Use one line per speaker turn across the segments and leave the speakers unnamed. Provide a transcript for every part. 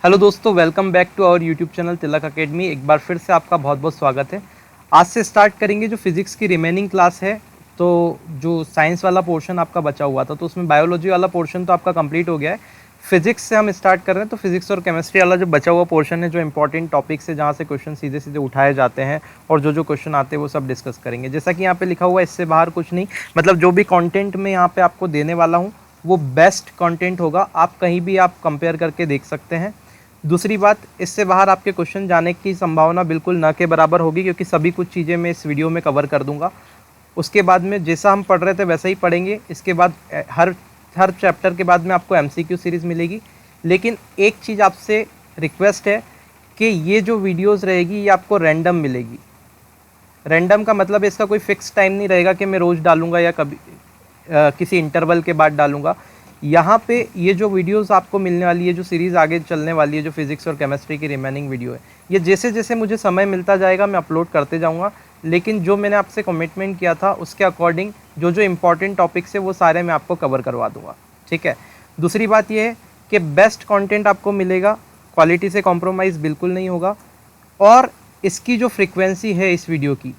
Hello दोस्तों, welcome back to our YouTube channel Tilak academy. एक बार फिर से आपका बहुत बहुत स्वागत है। आज से स्टार्ट करेंगे जो फिज़िक्स की रिमेनिंग क्लास है। तो जो साइंस वाला पोर्शन आपका बचा हुआ था, तो उसमें बायोलॉजी वाला पोर्शन तो आपका कंप्लीट हो गया है। फिजिक्स से हम स्टार्ट कर रहे हैं, तो फिजिक्स और केमिस्ट्री वाला जो बचा हुआ पोर्शन है, जो इंपॉर्टेंट टॉपिक्स है, जहाँ से क्वेश्चन सीधे सीधे उठाए जाते हैं और जो जो क्वेश्चन आते हैं वो सब डिस्कस करेंगे। जैसा कि यहाँ पे लिखा हुआ है, इससे बाहर कुछ नहीं। मतलब जो भी कंटेंट मैं यहाँ पे आपको देने वाला हूँ वो बेस्ट कंटेंट होगा। आप कहीं भी आप कंपेयर करके देख सकते हैं। दूसरी बात, इससे बाहर आपके क्वेश्चन जाने की संभावना बिल्कुल न के बराबर होगी, क्योंकि सभी कुछ चीज़ें मैं इस वीडियो में कवर कर दूंगा। उसके बाद में जैसा हम पढ़ रहे थे वैसा ही पढ़ेंगे। इसके बाद हर चैप्टर के बाद में आपको MCQ सीरीज़ मिलेगी। लेकिन एक चीज़ आपसे रिक्वेस्ट है कि ये जो वीडियोज़ रहेगी ये आपको रैंडम मिलेगी। रैंडम का मतलब इसका कोई फिक्स टाइम नहीं रहेगा कि मैं रोज़ डालूँगा या कभी किसी इंटरवल के बाद डालूँगा। यहाँ पे ये जो वीडियोस आपको मिलने वाली है, जो सीरीज़ आगे चलने वाली है, जो फिज़िक्स और केमिस्ट्री की रिमेनिंग वीडियो है, ये जैसे जैसे मुझे समय मिलता जाएगा मैं अपलोड करते जाऊँगा। लेकिन जो मैंने आपसे कमिटमेंट किया था उसके अकॉर्डिंग जो जो इम्पॉर्टेंट टॉपिक्स है वो सारे मैं आपको कवर करवा दूँगा, ठीक है। दूसरी बात ये है कि बेस्ट कॉन्टेंट आपको मिलेगा, क्वालिटी से कॉम्प्रोमाइज़ बिल्कुल नहीं होगा। और इसकी जो फ्रिक्वेंसी है इस वीडियो की,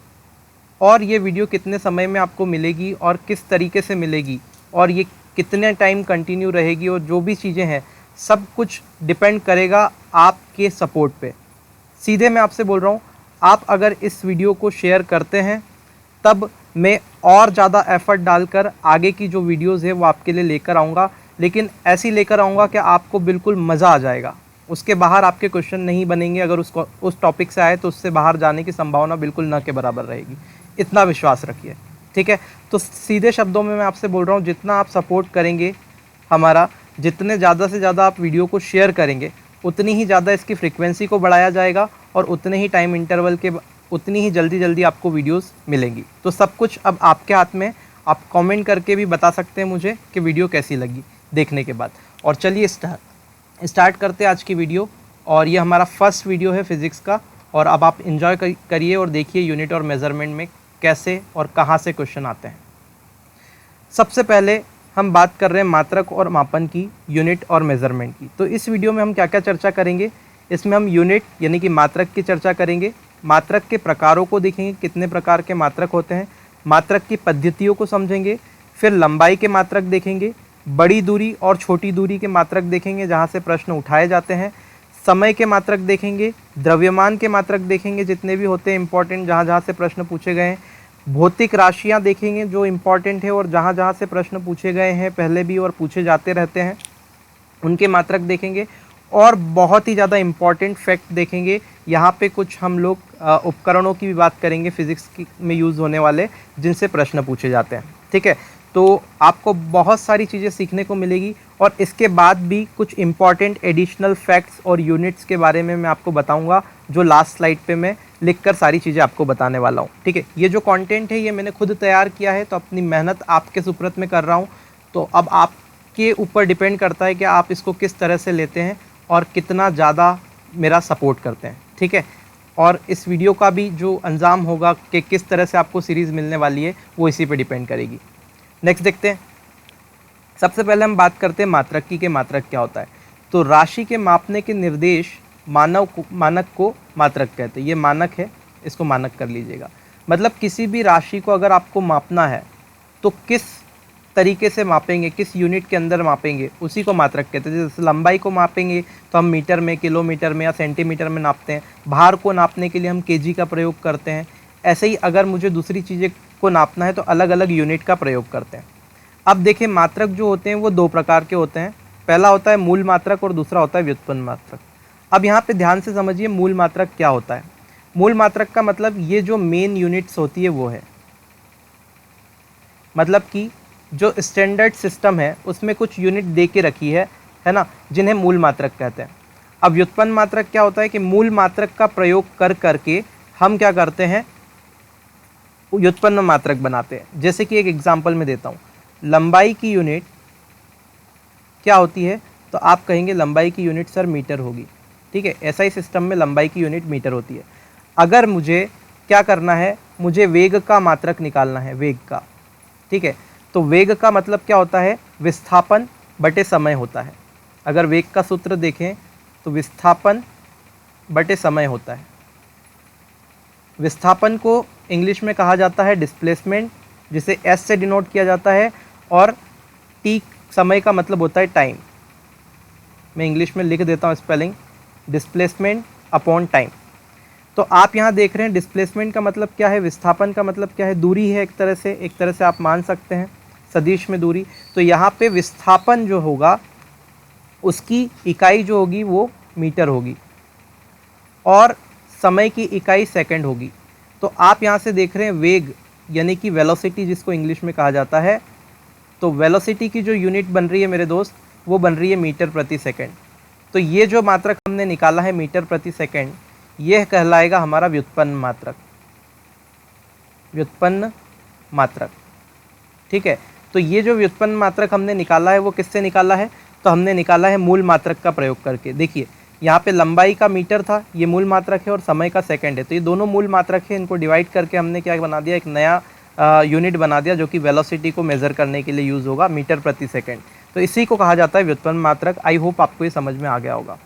और ये वीडियो कितने समय में आपको मिलेगी और किस तरीके से मिलेगी, और ये कितने टाइम कंटिन्यू रहेगी, और जो भी चीज़ें हैं सब कुछ डिपेंड करेगा आपके सपोर्ट पे। सीधे मैं आपसे बोल रहा हूँ, आप अगर इस वीडियो को शेयर करते हैं तब मैं और ज़्यादा एफर्ट डालकर आगे की जो वीडियोस है वो आपके लिए लेकर आऊँगा। लेकिन ऐसी लेकर आऊँगा कि आपको बिल्कुल मज़ा आ जाएगा। उसके बाहर आपके क्वेश्चन नहीं बनेंगे। अगर उस टॉपिक से आए तो उससे बाहर जाने की संभावना बिल्कुल न के बराबर रहेगी। इतना विश्वास रखिए, ठीक है। तो सीधे शब्दों में मैं आपसे बोल रहा हूँ, जितना आप सपोर्ट करेंगे हमारा, जितने ज़्यादा से ज़्यादा आप वीडियो को शेयर करेंगे, उतनी ही ज़्यादा इसकी फ्रिक्वेंसी को बढ़ाया जाएगा और उतने ही टाइम इंटरवल के उतनी ही जल्दी जल्दी आपको वीडियोस मिलेंगी। तो सब कुछ अब आपके हाथ में। आप कमेंट करके भी बता सकते हैं मुझे कि वीडियो कैसी लगी देखने के बाद। और चलिए स्टार्ट करते हैं आज की वीडियो। और ये हमारा फर्स्ट वीडियो है फिज़िक्स का। और अब आप इन्जॉय करिए और देखिए यूनिट और मेज़रमेंट में कैसे और कहाँ से क्वेश्चन आते हैं। सबसे पहले हम बात कर रहे हैं मात्रक और मापन की, यूनिट और मेज़रमेंट की। तो इस वीडियो में हम क्या क्या चर्चा करेंगे, इसमें हम यूनिट यानी कि मात्रक की चर्चा करेंगे, मात्रक के प्रकारों को देखेंगे, कितने प्रकार के मात्रक होते हैं, मात्रक की पद्धतियों को समझेंगे, फिर लंबाई के मात्रक देखेंगे, बड़ी दूरी और छोटी दूरी के मात्रक देखेंगे जहाँ से प्रश्न उठाए जाते हैं, समय के मात्रक देखेंगे, द्रव्यमान के मात्रक देखेंगे जितने भी होते हैं इंपॉर्टेंट, जहाँ जहाँ से प्रश्न पूछे गए हैं, भौतिक राशियाँ देखेंगे जो इम्पॉर्टेंट है और जहाँ जहाँ से प्रश्न पूछे गए हैं पहले भी और पूछे जाते रहते हैं, उनके मात्रक देखेंगे। और बहुत ही ज़्यादा इम्पॉर्टेंट फैक्ट देखेंगे। यहाँ पे कुछ हम लोग उपकरणों की भी बात करेंगे फिज़िक्स में यूज़ होने वाले, जिनसे प्रश्न पूछे जाते हैं, ठीक है। तो आपको बहुत सारी चीज़ें सीखने को मिलेगी। और इसके बाद भी कुछ इम्पॉर्टेंट एडिशनल फैक्ट्स और यूनिट्स के बारे में मैं आपको बताऊंगा, जो लास्ट स्लाइड पे मैं लिखकर सारी चीज़ें आपको बताने वाला हूँ, ठीक है। ये जो कंटेंट है ये मैंने खुद तैयार किया है, तो अपनी मेहनत आपके सुपुर्द में कर रहा हूँ। तो अब आपके ऊपर डिपेंड करता है कि आप इसको किस तरह से लेते हैं और कितना ज़्यादा मेरा सपोर्ट करते हैं, ठीक है। और इस वीडियो का भी जो अंजाम होगा कि किस तरह से आपको सीरीज़ मिलने वाली है वो इसी पे डिपेंड करेगी। नेक्स्ट देखते हैं। सबसे पहले हम बात करते हैं मात्रक की कि मात्रक क्या होता है। तो राशि के मापने के निर्देश मानक को मात्रक कहते हैं। ये मानक है, इसको मानक कर लीजिएगा। मतलब किसी भी राशि को अगर आपको मापना है तो किस तरीके से मापेंगे, किस यूनिट के अंदर मापेंगे, उसी को मात्रक कहते हैं। जैसे लंबाई को मापेंगे तो हम मीटर में, किलोमीटर में या सेंटीमीटर में नापते हैं। भार को नापने के लिए हम केजी का प्रयोग करते हैं। ऐसे ही अगर मुझे दूसरी चीज़ें को नापना है तो अलग अलग यूनिट का प्रयोग करते हैं। अब देखिए, मात्रक जो होते हैं वो दो प्रकार के होते हैं। पहला होता है मूल मात्रक और दूसरा होता है व्युत्पन्न मात्रक। अब यहाँ पे ध्यान से समझिए मूल मात्रक क्या होता है। मूल मात्रक का मतलब ये जो मेन यूनिट्स होती है वो है, मतलब कि जो स्टैंडर्ड सिस्टम है उसमें कुछ यूनिट दे के रखी है ना, जिन्हें मूल मात्रक कहते हैं। अब व्युत्पन्न मात्रक क्या होता है कि मूल मात्रक का प्रयोग कर करके हम क्या करते हैं, व्युत्पन्न मात्रक बनाते हैं। जैसे कि एक एग्जांपल में देता हूँ, लंबाई की यूनिट क्या होती है, तो आप कहेंगे लंबाई की यूनिट सर मीटर होगी, ठीक है। ऐसा ही सिस्टम में लंबाई की यूनिट मीटर होती है। अगर मुझे क्या करना है, मुझे वेग का मात्रक निकालना है, वेग का, ठीक है। तो वेग का मतलब क्या होता है, विस्थापन बटे समय होता है। अगर वेग का सूत्र देखें तो विस्थापन बटे समय होता है। विस्थापन को इंग्लिश में कहा जाता है डिस्प्लेसमेंट, जिसे एस से डिनोट किया जाता है, और टी समय का मतलब होता है टाइम। मैं इंग्लिश में लिख देता हूँ स्पेलिंग, डिस्प्लेसमेंट अपॉन टाइम। तो आप यहाँ देख रहे हैं डिस्प्लेसमेंट का मतलब क्या है, विस्थापन का मतलब क्या है, दूरी है एक तरह से आप मान सकते हैं सदिश में दूरी। तो यहाँ पे विस्थापन जो होगा उसकी इकाई जो होगी वो मीटर होगी और समय की इकाई सेकंड होगी। तो आप यहाँ से देख रहे हैं वेग यानी कि वेलोसिटी जिसको इंग्लिश में कहा जाता है, तो वेलोसिटी की जो यूनिट बन रही है मेरे दोस्त वो बन रही है मीटर प्रति सेकंड। तो ये जो मात्रक हमने निकाला है मीटर प्रति सेकंड, यह कहलाएगा हमारा व्युत्पन्न मात्रक, व्युत्पन्न मात्रक। ठीक है, तो ये जो व्युत्पन्न मात्रक हमने निकाला है वो किससे निकाला है, तो हमने निकाला है मूल मात्रक का प्रयोग करके। देखिए यहाँ पे लंबाई का मीटर था, ये मूल मात्रक है, और समय का सेकंड है, तो ये दोनों मूल मात्रक है, इनको डिवाइड करके हमने क्या बना दिया, एक नया यूनिट बना दिया जो कि वेलोसिटी को मेज़र करने के लिए यूज़ होगा, मीटर प्रति सेकंड। तो इसी को कहा जाता है व्युत्पन्न मात्रक। आई होप आपको ये समझ में आ गया होगा।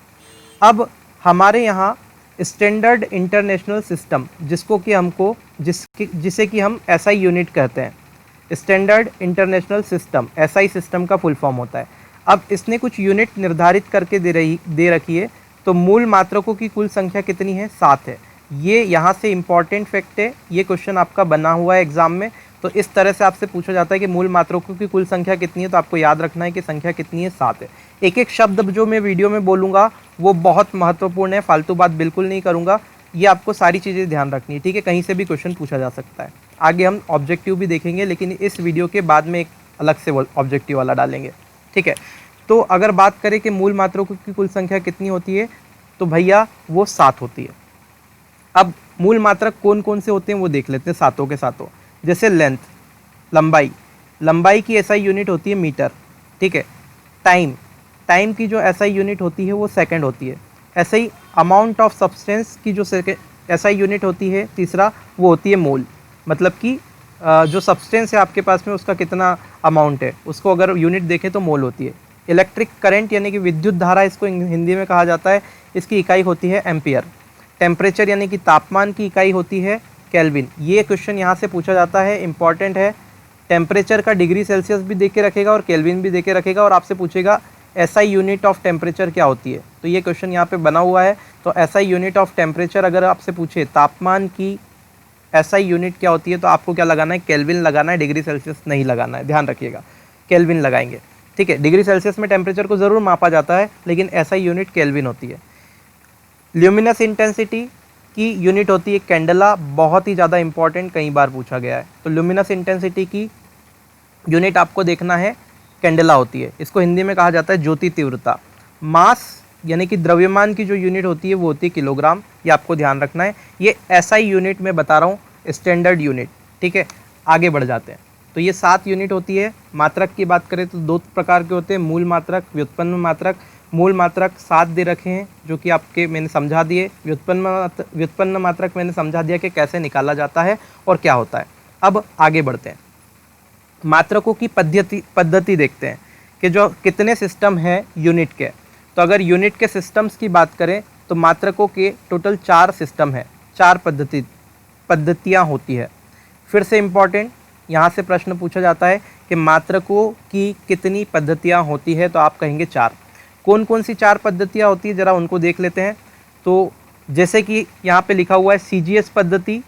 अब हमारे यहाँ स्टैंडर्ड इंटरनेशनल सिस्टम, जिसको कि हमको जिसे कि हम एसआई यूनिट कहते हैं, standard international system, SI system का फुल फॉर्म होता है। अब इसने कुछ यूनिट निर्धारित करके दे रखी है। तो मूल मात्रकों की कुल संख्या कितनी है, 7 है। ये यहाँ से इम्पॉर्टेंट फैक्ट है, ये क्वेश्चन आपका बना हुआ है एग्जाम में। तो इस तरह से आपसे पूछा जाता है कि मूल मात्रकों की कुल संख्या कितनी है, तो आपको याद रखना है कि संख्या कितनी है, 7 है। एक एक शब्द जो मैं वीडियो में बोलूँगा वो बहुत महत्वपूर्ण है, फालतू बात बिल्कुल नहीं करूँगा। ये आपको सारी चीज़ें ध्यान रखनी है, ठीक है। कहीं से भी क्वेश्चन पूछा जा सकता है। आगे हम ऑब्जेक्टिव भी देखेंगे, लेकिन इस वीडियो के बाद में एक अलग से ऑब्जेक्टिव वाला डालेंगे, ठीक है। तो अगर बात करें कि मूल मात्रकों की कुल संख्या कितनी होती है, तो भैया वो 7 होती है। अब मूल मात्रक कौन कौन से होते हैं वो देख लेते हैं, सातों के सातों। जैसे लेंथ, लंबाई, लंबाई की एसआई यूनिट होती है मीटर, ठीक है। टाइम, टाइम की जो एसआई यूनिट होती है वो सेकंड होती है। ऐसे ही अमाउंट ऑफ सब्सटेंस की जो एसआई यूनिट होती है, तीसरा, वो होती है मोल, मतलब कि जो सब्सटेंस है आपके पास में उसका कितना अमाउंट है, उसको अगर यूनिट देखें तो मोल होती है। इलेक्ट्रिक करंट यानी कि विद्युत धारा इसको हिंदी में कहा जाता है, इसकी इकाई होती है एम्पियर। टेम्परेचर यानी कि तापमान की इकाई होती है केल्विन। ये क्वेश्चन यहाँ से पूछा जाता है, इंपॉर्टेंट है। टेम्परेचर का डिग्री सेल्सियस भी दे के रखेगा और केल्विन भी दे के रखेगा, और आपसे पूछेगा एसआई यूनिट ऑफ टेम्परेचर क्या होती है। तो ये क्वेश्चन यहाँ पे बना हुआ है। तो एसआई यूनिट ऑफ टेम्परेचर अगर आपसे पूछे तापमान की एसआई यूनिट क्या होती है, तो आपको क्या लगाना है, केल्विन लगाना है, डिग्री सेल्सियस नहीं लगाना है, ध्यान रखिएगा, केल्विन लगाएंगे, ठीक है। डिग्री सेल्सियस में टेम्परेचर को ज़रूर मापा जाता है, लेकिन एसआई यूनिट केल्विन होती है। ल्यूमिनस इंटेंसिटी की यूनिट होती है कैंडेला, बहुत ही ज़्यादा इंपॉर्टेंट, कई बार पूछा गया है। तो ल्यूमिनस इंटेंसिटी की यूनिट आपको देखना है कैंडेला होती है, इसको हिंदी में कहा जाता है ज्योति तीव्रता। मास यानी कि द्रव्यमान की जो यूनिट होती है वो होती है किलोग्राम, ये आपको ध्यान रखना है। ये एसआई यूनिट में बता रहा हूँ, स्टैंडर्ड यूनिट, ठीक है। आगे बढ़ जाते हैं। तो ये 7 यूनिट होती है। मात्रक की बात करें तो 2 प्रकार के होते हैं, मूल मात्रक, व्युत्पन्न मात्रक। मूल मात्रक 7 दे रखे हैं जो कि आपके मैंने समझा दिए। व्युत्पन्न मात्रक मैंने समझा दिया कि कैसे निकाला जाता है और क्या होता है। अब आगे बढ़ते हैं, मात्रकों की पद्धति देखते हैं कि जो कितने सिस्टम है यूनिट के। तो अगर यूनिट के सिस्टम्स की बात करें तो मात्रकों के टोटल 4 सिस्टम है, 4 पद्धतियाँ होती है। फिर से इम्पॉर्टेंट, यहाँ से प्रश्न पूछा जाता है कि मात्रकों की कितनी पद्धतियाँ होती है, तो आप कहेंगे 4। कौन कौन सी 4 पद्धतियाँ होती है, ज़रा उनको देख लेते हैं। तो जैसे कि यहाँ पे लिखा हुआ है सीजीएस पद्धति,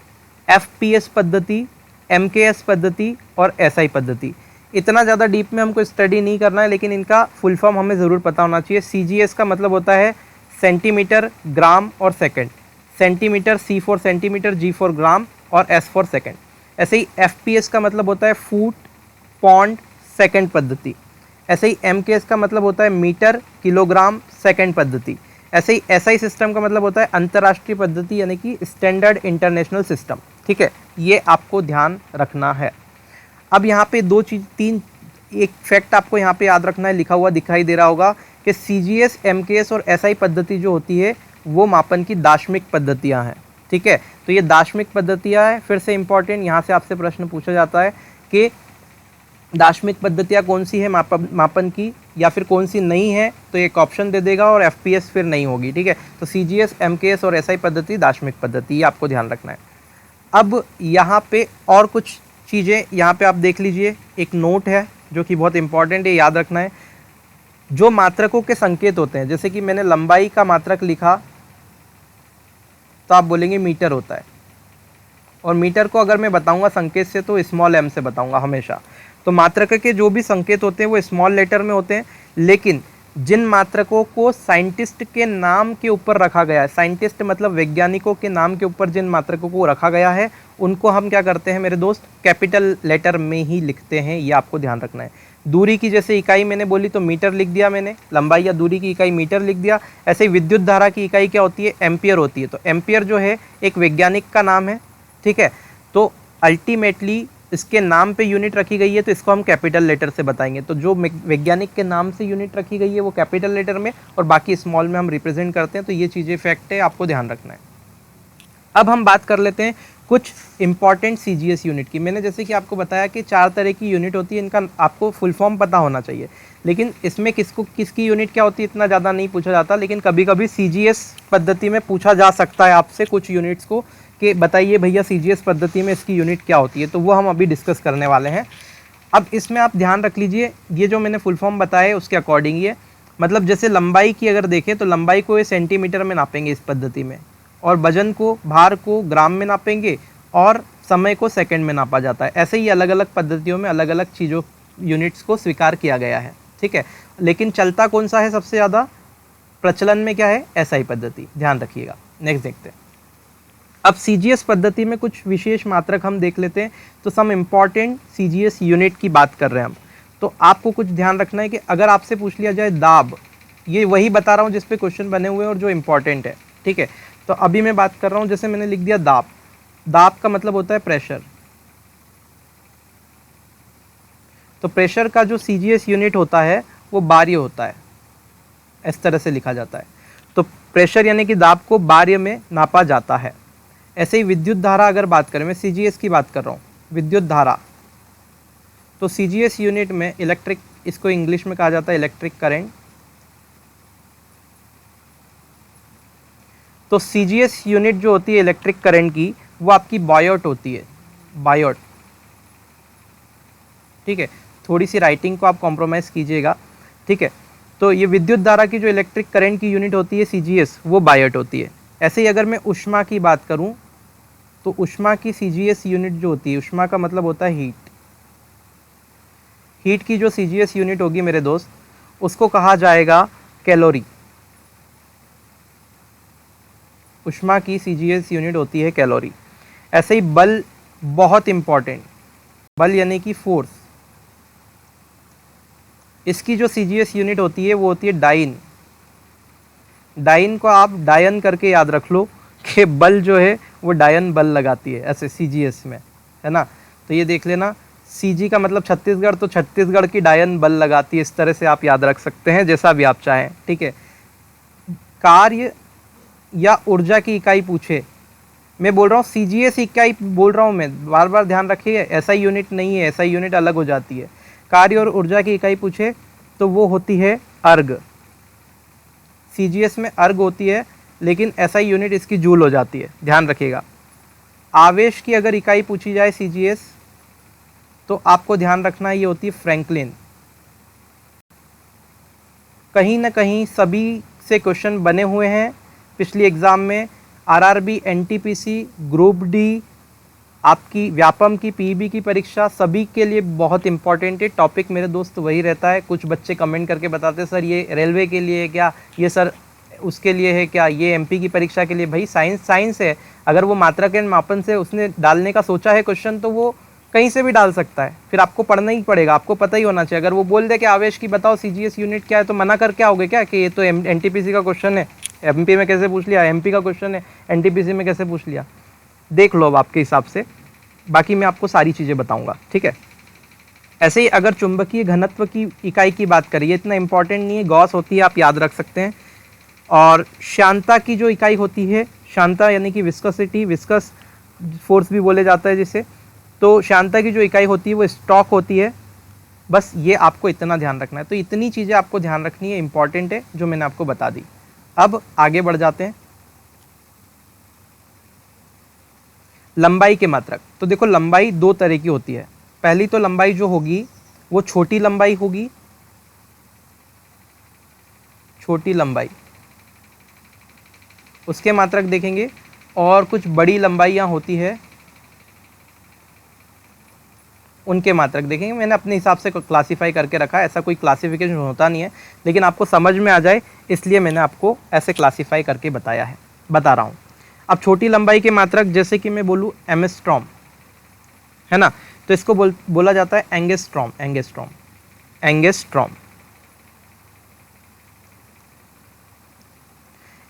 एफपीएस पद्धति, एमकेएस पद्धति और एसआई पद्धति। इतना ज़्यादा डीप में हमको स्टडी नहीं करना है, लेकिन इनका फुल फॉर्म हमें ज़रूर पता होना चाहिए। सीजीएस का मतलब होता है सेंटीमीटर, ग्राम और second. Centimetre, C for centimetre, G for gram और एस फॉर सेकंड। ऐसे ही एफपीएस का मतलब होता है फुट, पॉन्ड, सेकंड पद्धति। ऐसे ही एमकेएस का मतलब होता है मीटर, किलोग्राम, सेकंड पद्धति। ऐसे ही एसआई सिस्टम का मतलब होता है अंतर्राष्ट्रीय पद्धति यानी कि स्टैंडर्ड इंटरनेशनल सिस्टम, ठीक है। ये आपको ध्यान रखना है। अब यहाँ पे 2 चीज़ 3 एक फैक्ट आपको यहाँ पे याद रखना है, लिखा हुआ दिखाई दे रहा होगा कि सीजीएस, एमकेएस और एसआई पद्धति जो होती है वो मापन की दार्शनिक पद्धतियाँ हैं, ठीक है। तो ये दार्शनिक पद्धतियाँ हैं। फिर से इंपॉर्टेंट, यहाँ से आपसे प्रश्न पूछा जाता है कि दार्शनिक पद्धतियाँ कौन सी है मापन की, या फिर कौन सी नहीं है, तो एक ऑप्शन दे देगा और FPS फिर नहीं होगी, ठीक है। तो CGS, MKS और SI पद्धति दार्शनिक पद्धति, ये आपको ध्यान रखना है। अब यहाँ पे और कुछ चीज़ें यहाँ पे आप देख लीजिए, एक नोट है जो कि बहुत इंपॉर्टेंट है, याद रखना है। जो मात्रकों के संकेत होते हैं, जैसे कि मैंने लंबाई का मात्रक लिखा तो आप बोलेंगे मीटर होता है, और मीटर को अगर मैं बताऊंगा संकेत से तो स्मॉल m से बताऊंगा हमेशा। तो मात्रक के जो भी संकेत होते हैं वो स्मॉल लेटर में होते हैं, लेकिन जिन मात्रकों को साइंटिस्ट के नाम के ऊपर रखा गया है, साइंटिस्ट मतलब वैज्ञानिकों के नाम के ऊपर जिन मात्रकों को रखा गया है, उनको हम क्या करते हैं मेरे दोस्त, कैपिटल लेटर में ही लिखते हैं, ये आपको ध्यान रखना है। दूरी की जैसे इकाई मैंने बोली तो मीटर लिख दिया मैंने, लंबाई या दूरी की इकाई मीटर लिख दिया। ऐसे ही विद्युत धारा की इकाई क्या होती है, एम्पियर होती है। तो एम्पियर जो है एक वैज्ञानिक का नाम है, ठीक है। तो अल्टीमेटली इसके नाम पे यूनिट रखी गई है, तो इसको हम कैपिटल लेटर से बताएंगे। तो जो वैज्ञानिक के नाम से यूनिट रखी गई है वो कैपिटल लेटर में, और बाकी स्मॉल में हम रिप्रेजेंट करते हैं। तो ये चीज़ें फैक्ट है, आपको ध्यान रखना है। अब हम बात कर लेते हैं कुछ इंपॉर्टेंट CGS यूनिट की। मैंने जैसे कि आपको बताया कि 4 तरह की यूनिट होती है, इनका आपको फुल फॉर्म पता होना चाहिए, लेकिन इसमें किसकी यूनिट क्या होती है इतना ज़्यादा नहीं पूछा जाता, लेकिन कभी कभी CGS पद्धति में पूछा जा सकता है आपसे कुछ यूनिट्स को कि बताइए भैया CGS पद्धति में इसकी यूनिट क्या होती है। तो वो हम अभी डिस्कस करने वाले हैं। अब इसमें आप ध्यान रख लीजिए, ये जो मैंने फुल फॉर्म बताया उसके अकॉर्डिंग ये, मतलब जैसे लंबाई की अगर देखें तो लंबाई को ये सेंटीमीटर में नापेंगे इस पद्धति में, और वजन को, भार को ग्राम में नापेंगे, और समय को सेकंड में नापा जाता है। ऐसे ही अलग अलग पद्धतियों में अलग अलग चीज़ों यूनिट्स को स्वीकार किया गया है, ठीक है। लेकिन चलता कौन सा है सबसे ज़्यादा, प्रचलन में क्या है, SI पद्धति, ध्यान रखिएगा। नेक्स्ट देखते हैं। अब CGS पद्धति में कुछ विशेष मात्रक हम देख लेते हैं। तो सम इम्पॉर्टेंट CGS यूनिट की बात कर रहे हैं हम। तो आपको कुछ ध्यान रखना है कि अगर आपसे पूछ लिया जाए दाब, ये वही बता रहा हूँ जिस पे क्वेश्चन बने हुए हैं और जो इम्पॉर्टेंट है, ठीक है। तो अभी मैं बात कर रहा हूँ, जैसे मैंने लिख दिया दाब, दाब का मतलब होता है प्रेशर। तो प्रेशर का जो CGS यूनिट होता है वो बार्य होता है, इस तरह से लिखा जाता है। तो प्रेशर यानी कि दाब को बार्य में नापा जाता है। ऐसे ही विद्युत धारा अगर बात करें, मैं CGS की बात कर रहा हूँ, विद्युत धारा, तो CGS यूनिट में इलेक्ट्रिक, इसको इंग्लिश में कहा जाता है इलेक्ट्रिक करंट। तो CGS यूनिट जो होती है इलेक्ट्रिक करंट की, वो आपकी बायोट होती है, बायोट, ठीक है। थोड़ी सी राइटिंग को आप कॉम्प्रोमाइज़ कीजिएगा, ठीक है। तो ये विद्युत धारा की जो इलेक्ट्रिक करंट की यूनिट होती है CGS, वो बायोट होती है। ऐसे ही अगर मैं ऊष्मा की बात करूं तो ऊष्मा की CGS यूनिट जो होती है, ऊष्मा का मतलब होता है हीट, हीट की जो CGS यूनिट होगी मेरे दोस्त, उसको कहा जाएगा कैलोरी। ऊष्मा की CGS यूनिट होती है कैलोरी। ऐसे ही बल, बहुत इंपॉर्टेंट, बल यानी कि फोर्स, इसकी जो CGS यूनिट होती है वो होती है डाइन। डाइन को आप डायन करके याद रख लो कि बल जो है वो डायन बल लगाती है ऐसे CGS में, है ना। तो ये देख लेना, CG का मतलब छत्तीसगढ़, तो छत्तीसगढ़ की डायन बल लगाती है, इस तरह से आप याद रख सकते हैं, जैसा भी आप चाहें, ठीक है। कार्य या ऊर्जा की इकाई पूछे, मैं बोल रहा हूँ CGS इकाई बोल रहा हूँ मैं, बार बार ध्यान रखिए, SI यूनिट नहीं है, SI यूनिट अलग हो जाती है। कार्य और ऊर्जा की इकाई पूछे तो वो होती है अर्ग। CGS में अर्ग होती है, लेकिन SI यूनिट इसकी जूल हो जाती है, ध्यान रखिएगा। आवेश की अगर इकाई पूछी जाए CGS, तो आपको ध्यान रखना ये होती है फ्रैंकलिन। कहीं ना कहीं सभी से क्वेश्चन बने हुए हैं पिछली एग्ज़ाम में, RRB, NTPC, ग्रुप डी, आपकी व्यापम की PEB की परीक्षा, सभी के लिए बहुत इंपॉर्टेंट है। टॉपिक मेरे दोस्त वही रहता है। कुछ बच्चे कमेंट करके बताते हैं सर ये रेलवे के लिए है क्या, ये सर उसके लिए है क्या, ये MP की परीक्षा के लिए। भाई साइंस है, अगर वो मात्रक एंड मापन से उसने डालने का सोचा है क्वेश्चन, तो वो कहीं से भी डाल सकता है, फिर आपको पढ़ना ही पड़ेगा, आपको पता ही होना चाहिए। अगर वो बोल दे कि आवेश की बताओ CGS यूनिट क्या है, तो मना कर क्या होगे क्या कि ये तो NTPC का क्वेश्चन है, MP में कैसे पूछ लिया, MP का क्वेश्चन है, NTPC में कैसे पूछ लिया। देख लो अब आपके हिसाब से, बाकी मैं आपको सारी चीज़ें बताऊंगा, ठीक है। ऐसे ही अगर चुंबकीय घनत्व की इकाई की बात करिए, इतना इंपॉर्टेंट नहीं है, गॉस होती है, आप याद रख सकते हैं। और श्यानता की जो इकाई होती है, श्यानता यानी कि विस्कोसिटी, विस्कस फोर्स भी बोले जाता है जिसे, तो श्यानता की जो इकाई होती है वो स्टॉक होती है। बस ये आपको इतना ध्यान रखना है। तो इतनी चीज़ें आपको ध्यान रखनी है, इंपॉर्टेंट है, जो मैंने आपको बता दी। अब आगे बढ़ जाते हैं, लंबाई के मात्रक। तो देखो लंबाई दो तरह की होती है। पहली तो लंबाई जो होगी वो छोटी लंबाई होगी, छोटी लंबाई, उसके मात्रक देखेंगे। और कुछ बड़ी लंबाइयाँ होती है, उनके मात्रक देखेंगे। मैंने अपने हिसाब से क्लासीफाई करके रखा है, ऐसा कोई क्लासिफिकेशन होता नहीं है, लेकिन आपको समझ में आ जाए इसलिए मैंने आपको ऐसे क्लासीफाई करके बता रहा हूँ। अब छोटी लंबाई के मात्रक, जैसे कि मैं बोलूँ एंगस्ट्रॉम, है ना, तो इसको बोला जाता है एंगस्ट्रॉम। एंगस्ट्रॉम, एंगस्ट्रॉम,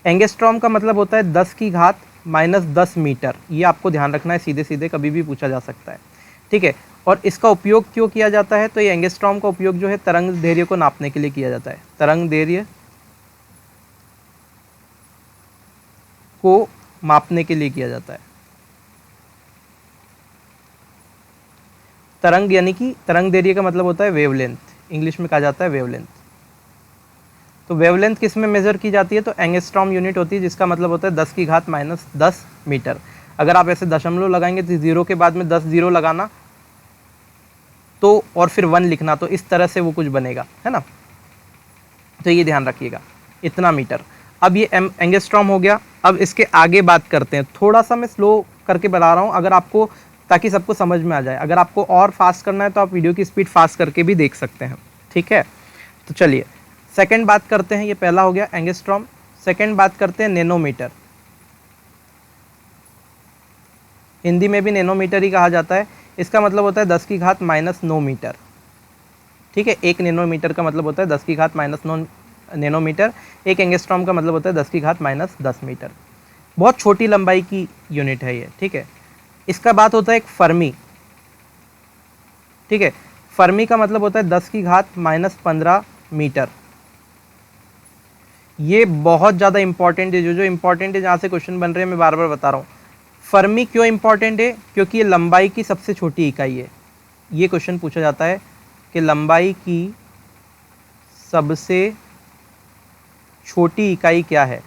एंगस्ट्रॉम का मतलब होता है 10 की घात -10 मीटर। ये आपको ध्यान रखना है, सीधे सीधे कभी भी पूछा जा सकता है, ठीक है। और इसका उपयोग क्यों किया जाता है? तो ये एंगस्ट्रॉम का उपयोग जो है तरंग दैर्घ्य को नापने के लिए किया जाता है। तरंग दैर्घ्य को मापने के लिए किया जाता है। तरंग यानी कि तरंग दैर्घ्य का मतलब होता है वेवलेंथ, इंग्लिश में कहा जाता है वेवलेंथ। तो वेवलेंथ किस में मेजर की जाती है? तो एंगस्ट्रॉम यूनिट होती है, जिसका मतलब होता है 10 की घात -10 मीटर। अगर आप ऐसे दशमलव लगाएंगे तो 0 के बाद में 10 जीरो लगाना, तो और फिर 1 लिखना, तो इस तरह से वो कुछ बनेगा, है ना। तो ये ध्यान रखिएगा, इतना मीटर। अब ये एंगस्ट्रॉम हो गया। अब इसके आगे बात करते हैं, थोड़ा सा मैं स्लो करके बता रहा हूँ अगर आपको, ताकि सबको समझ में आ जाए। अगर आपको और फास्ट करना है तो आप वीडियो की स्पीड फास्ट करके भी देख सकते हैं, ठीक है। तो चलिए सेकंड बात करते हैं, ये पहला हो गया एंगस्ट्रॉम। सेकंड बात करते हैं नैनोमीटर। हिंदी में भी नैनोमीटर ही कहा जाता है। इसका मतलब होता है 10 की घात -9 मीटर, ठीक है। एक नैनोमीटर का मतलब होता है 10 की घात -9 नैनोमीटर। एक एंगस्ट्रॉम का मतलब होता है 10 की घात -10 मीटर। बहुत छोटी लंबाई की यूनिट है ये, ठीक है। इसका बात होता है एक फर्मी, ठीक है। फर्मी का मतलब होता है 10 की घात -15 मीटर। ये बहुत ज़्यादा इंपॉर्टेंट है, जो इंपॉर्टेंट है, जहाँ से क्वेश्चन बन रहे हैं, मैं बार बार बता रहा हूँ। फर्मी क्यों इंपॉर्टेंट है? क्योंकि ये लंबाई की सबसे छोटी इकाई है। ये क्वेश्चन पूछा जाता है कि लंबाई की सबसे छोटी इकाई क्या है,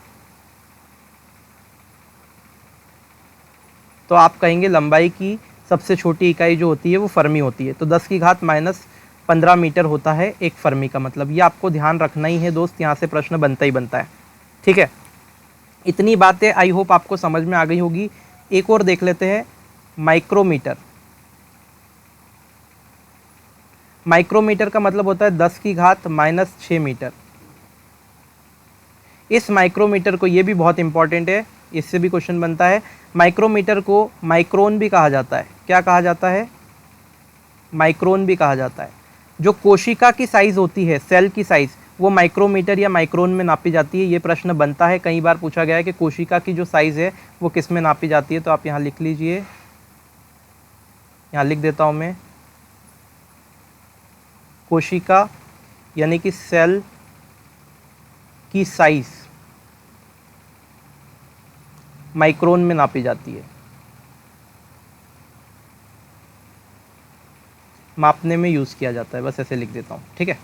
तो आप कहेंगे लंबाई की सबसे छोटी इकाई जो होती है वो फर्मी होती है। तो 10 की घात -15 मीटर होता है एक फर्मी का मतलब। ये आपको ध्यान रखना ही है दोस्त, यहाँ से प्रश्न बनता ही बनता है, ठीक है। इतनी बातें आई होप आपको समझ में आ गई होगी। एक और देख लेते हैं, माइक्रोमीटर। माइक्रोमीटर का मतलब होता है 10 की घात -6 मीटर। इस माइक्रोमीटर को, ये भी बहुत इंपॉर्टेंट है, इससे भी क्वेश्चन बनता है। माइक्रोमीटर को माइक्रोन भी कहा जाता है। क्या कहा जाता है? माइक्रोन भी कहा जाता है। जो कोशिका की साइज होती है, सेल की साइज, वो माइक्रोमीटर या माइक्रोन में नापी जाती है। ये प्रश्न बनता है, कई बार पूछा गया है कि कोशिका की जो साइज है वो किस में नापी जाती है। तो आप यहाँ लिख लीजिए, यहाँ लिख देता हूँ मैं, कोशिका यानी कि सेल की साइज माइक्रोन में नापी जाती है, मापने में यूज़ किया जाता है। बस ऐसे लिख देता हूँ, ठीक है।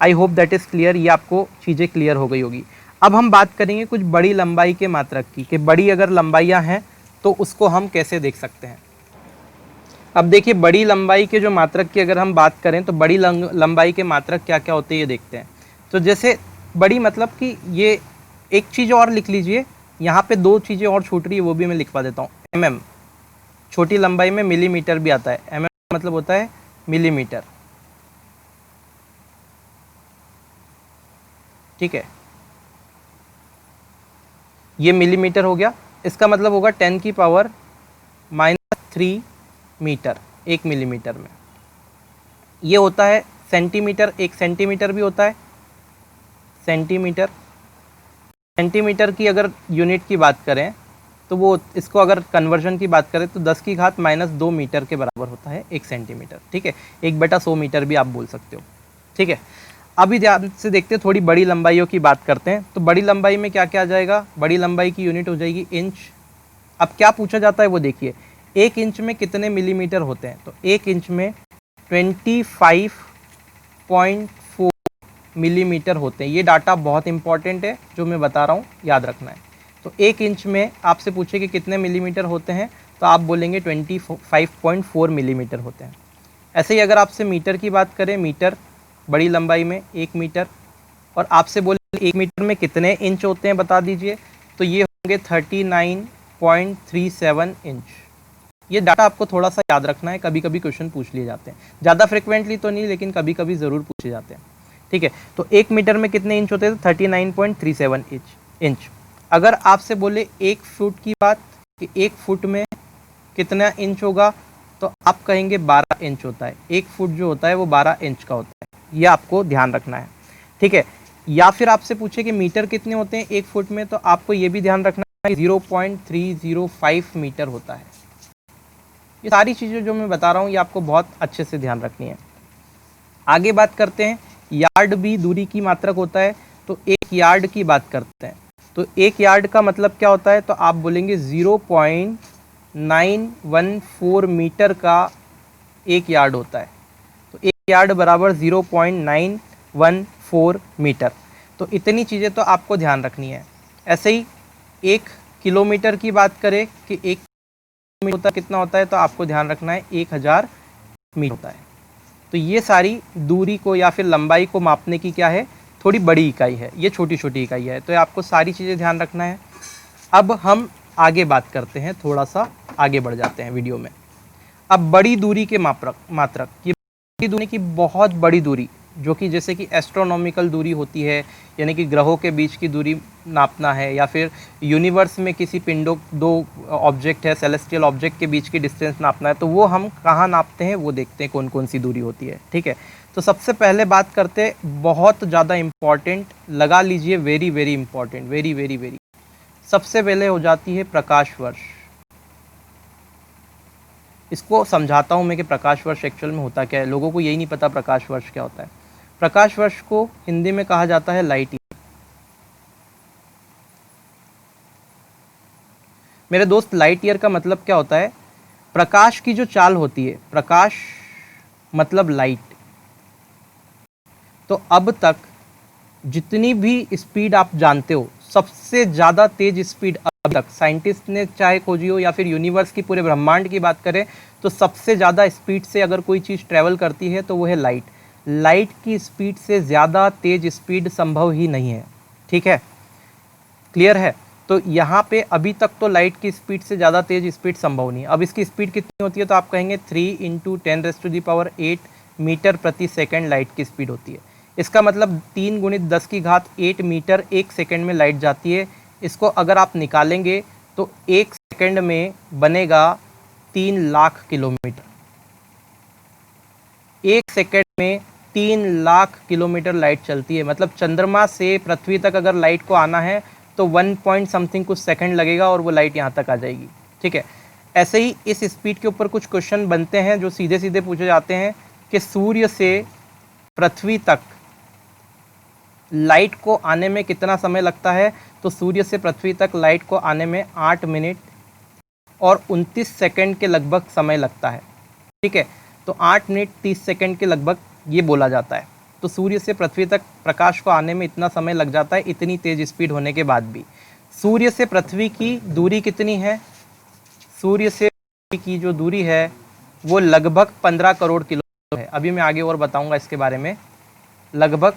I hope that is clear, ये आपको चीज़ें क्लियर हो गई होगी। अब हम बात करेंगे कुछ बड़ी लंबाई के मात्रक की, कि बड़ी अगर लंबाइयाँ हैं तो उसको हम कैसे देख सकते हैं। अब देखिए, बड़ी लंबाई के जो मात्रक की अगर हम बात करें तो बड़ी लंबाई के मात्रक क्या क्या होते हैं ये देखते हैं। तो जैसे बड़ी मतलब कि ये, एक चीज़ और लिख लीजिए, यहाँ पे दो चीज़ें और छूट रही है, वो भी मैं लिखवा देता हूँ। mm, छोटी लंबाई में मिलीमीटर भी आता है। mm मतलब होता है मिलीमीटर, ठीक है। ये मिलीमीटर हो गया, इसका मतलब होगा 10 की पावर -3 मीटर, 1 मिलीमीटर में। ये होता है सेंटीमीटर, 1 सेंटीमीटर भी होता है, सेंटीमीटर। सेंटीमीटर की अगर यूनिट की बात करें तो वो, इसको अगर कन्वर्जन की बात करें तो 10 की घात -2 मीटर के बराबर होता है 1 सेंटीमीटर, ठीक है। 1/100 मीटर भी आप बोल सकते हो, ठीक है। अभी ध्यान से देखते हैं, थोड़ी बड़ी लंबाइयों की बात करते हैं। तो बड़ी लंबाई में क्या क्या आ जाएगा? बड़ी लंबाई की यूनिट हो जाएगी इंच। अब क्या पूछा जाता है वो देखिए, 1 इंच में कितने मिलीमीटर होते हैं? तो 1 इंच में 25 5.4 मिलीमीटर होते हैं। ये डाटा बहुत इंपॉर्टेंट है जो मैं बता रहा हूँ, याद रखना है। तो 1 इंच में आपसे पूछे कि कितने मिलीमीटर होते हैं, तो आप बोलेंगे 25.4 मिलीमीटर होते हैं। ऐसे ही अगर आपसे मीटर की बात करें, मीटर बड़ी लंबाई में 1 मीटर, और आपसे बोले 1 मीटर में कितने इंच होते हैं बता दीजिए, तो ये होंगे 39.37 इंच। ये डाटा आपको थोड़ा सा याद रखना है, कभी कभी क्वेश्चन पूछ लिए जाते हैं, ज़्यादा फ्रिक्वेंटली तो नहीं लेकिन कभी कभी ज़रूर पूछे जाते हैं। ठीक है, तो 1 मीटर में कितने इंच होते हैं, तो 39.37 इंच। अगर आपसे बोले 1 फुट की बात कि 1 फुट में कितना इंच होगा, तो आप कहेंगे 12 इंच होता है। 1 फुट जो होता है वो 12 इंच का होता है, ये आपको ध्यान रखना है। ठीक है, या फिर आपसे पूछे कि मीटर कितने होते हैं 1 फुट में, तो आपको ये भी ध्यान रखना है 0.305 मीटर होता है। ये सारी चीज़ें जो मैं बता रहा हूँ ये आपको बहुत अच्छे से ध्यान रखनी है। आगे बात करते हैं, यार्ड भी दूरी की मात्रक होता है, तो 1 यार्ड की बात करते हैं। तो 1 यार्ड का मतलब क्या होता है, तो आप बोलेंगे 0.914 मीटर का 1 यार्ड होता है। तो 1 यार्ड बराबर 0.914 मीटर। तो इतनी चीज़ें तो आपको ध्यान रखनी है। ऐसे ही 1 किलोमीटर की बात करें कि 1 किलोमीटर होता कितना होता है, तो आपको ध्यान रखना है 1000 मीटर होता है। तो ये सारी दूरी को या फिर लंबाई को मापने की क्या है, थोड़ी बड़ी इकाई है, ये छोटी छोटी इकाई है, तो आपको सारी चीज़ें ध्यान रखना है। अब हम आगे बात करते हैं, थोड़ा सा आगे बढ़ जाते हैं वीडियो में। अब बड़ी दूरी के मात्रक, ये बड़ी दूरी की बहुत बड़ी दूरी जो कि जैसे कि एस्ट्रोनॉमिकल दूरी होती है, यानी कि ग्रहों के बीच की दूरी नापना है, या फिर यूनिवर्स में किसी पिंडों, 2 ऑब्जेक्ट है, सेलेस्टियल ऑब्जेक्ट के बीच की डिस्टेंस नापना है, तो वो हम कहाँ नापते हैं वो देखते हैं कौन कौन सी दूरी होती है। ठीक है, तो सबसे पहले बात करते हैं, बहुत ज़्यादा इम्पॉर्टेंट, लगा लीजिए, very very important, very very very, सबसे पहले हो जाती है प्रकाश वर्ष। इसको समझाता हूँ मैं कि प्रकाश वर्ष एक्चुअल में होता क्या है, लोगों को यही नहीं पता प्रकाश वर्ष क्या होता है। प्रकाश वर्ष को हिंदी में कहा जाता है लाइट ईयर। मेरे दोस्त, लाइट ईयर का मतलब क्या होता है, प्रकाश की जो चाल होती है, प्रकाश मतलब लाइट, तो अब तक जितनी भी स्पीड आप जानते हो, सबसे ज़्यादा तेज स्पीड अब तक साइंटिस्ट ने चाहे खोजी हो, या फिर यूनिवर्स की पूरे ब्रह्मांड की बात करें, तो सबसे ज़्यादा स्पीड से अगर कोई चीज़ ट्रैवल करती है तो वो है लाइट। लाइट की स्पीड से ज़्यादा तेज स्पीड संभव ही नहीं है। ठीक है, क्लियर है। तो यहाँ पे अभी तक तो लाइट की स्पीड से ज़्यादा तेज स्पीड संभव नहीं है। अब इसकी स्पीड कितनी होती है, तो आप कहेंगे 3 × 10⁸ मीटर प्रति सेकेंड लाइट की स्पीड होती है। इसका मतलब 3 × 10⁸ मीटर 1 सेकेंड में लाइट जाती है। इसको अगर आप निकालेंगे तो 1 सेकेंड में बनेगा 3 लाख किलोमीटर। 1 सेकेंड में 3 लाख किलोमीटर लाइट चलती है। मतलब चंद्रमा से पृथ्वी तक अगर लाइट को आना है तो 1 पॉइंट समथिंग कुछ सेकंड लगेगा और वो लाइट यहाँ तक आ जाएगी। ठीक है, ऐसे ही इस स्पीड के ऊपर कुछ क्वेश्चन बनते हैं जो सीधे सीधे पूछे जाते हैं कि सूर्य से पृथ्वी तक लाइट को आने में कितना समय लगता है। तो सूर्य से पृथ्वी तक लाइट को आने में 8 मिनट और 29 सेकंड के लगभग समय लगता है। ठीक है, तो 8 मिनट 30 सेकंड के लगभग ये बोला जाता है। तो सूर्य से पृथ्वी तक प्रकाश को आने में इतना समय लग जाता है, इतनी तेज स्पीड होने के बाद भी। सूर्य से पृथ्वी की दूरी कितनी है, सूर्य से पृथ्वी की जो दूरी है वो लगभग 15 करोड़ किलोमीटर है। अभी मैं आगे और बताऊंगा इसके बारे में, लगभग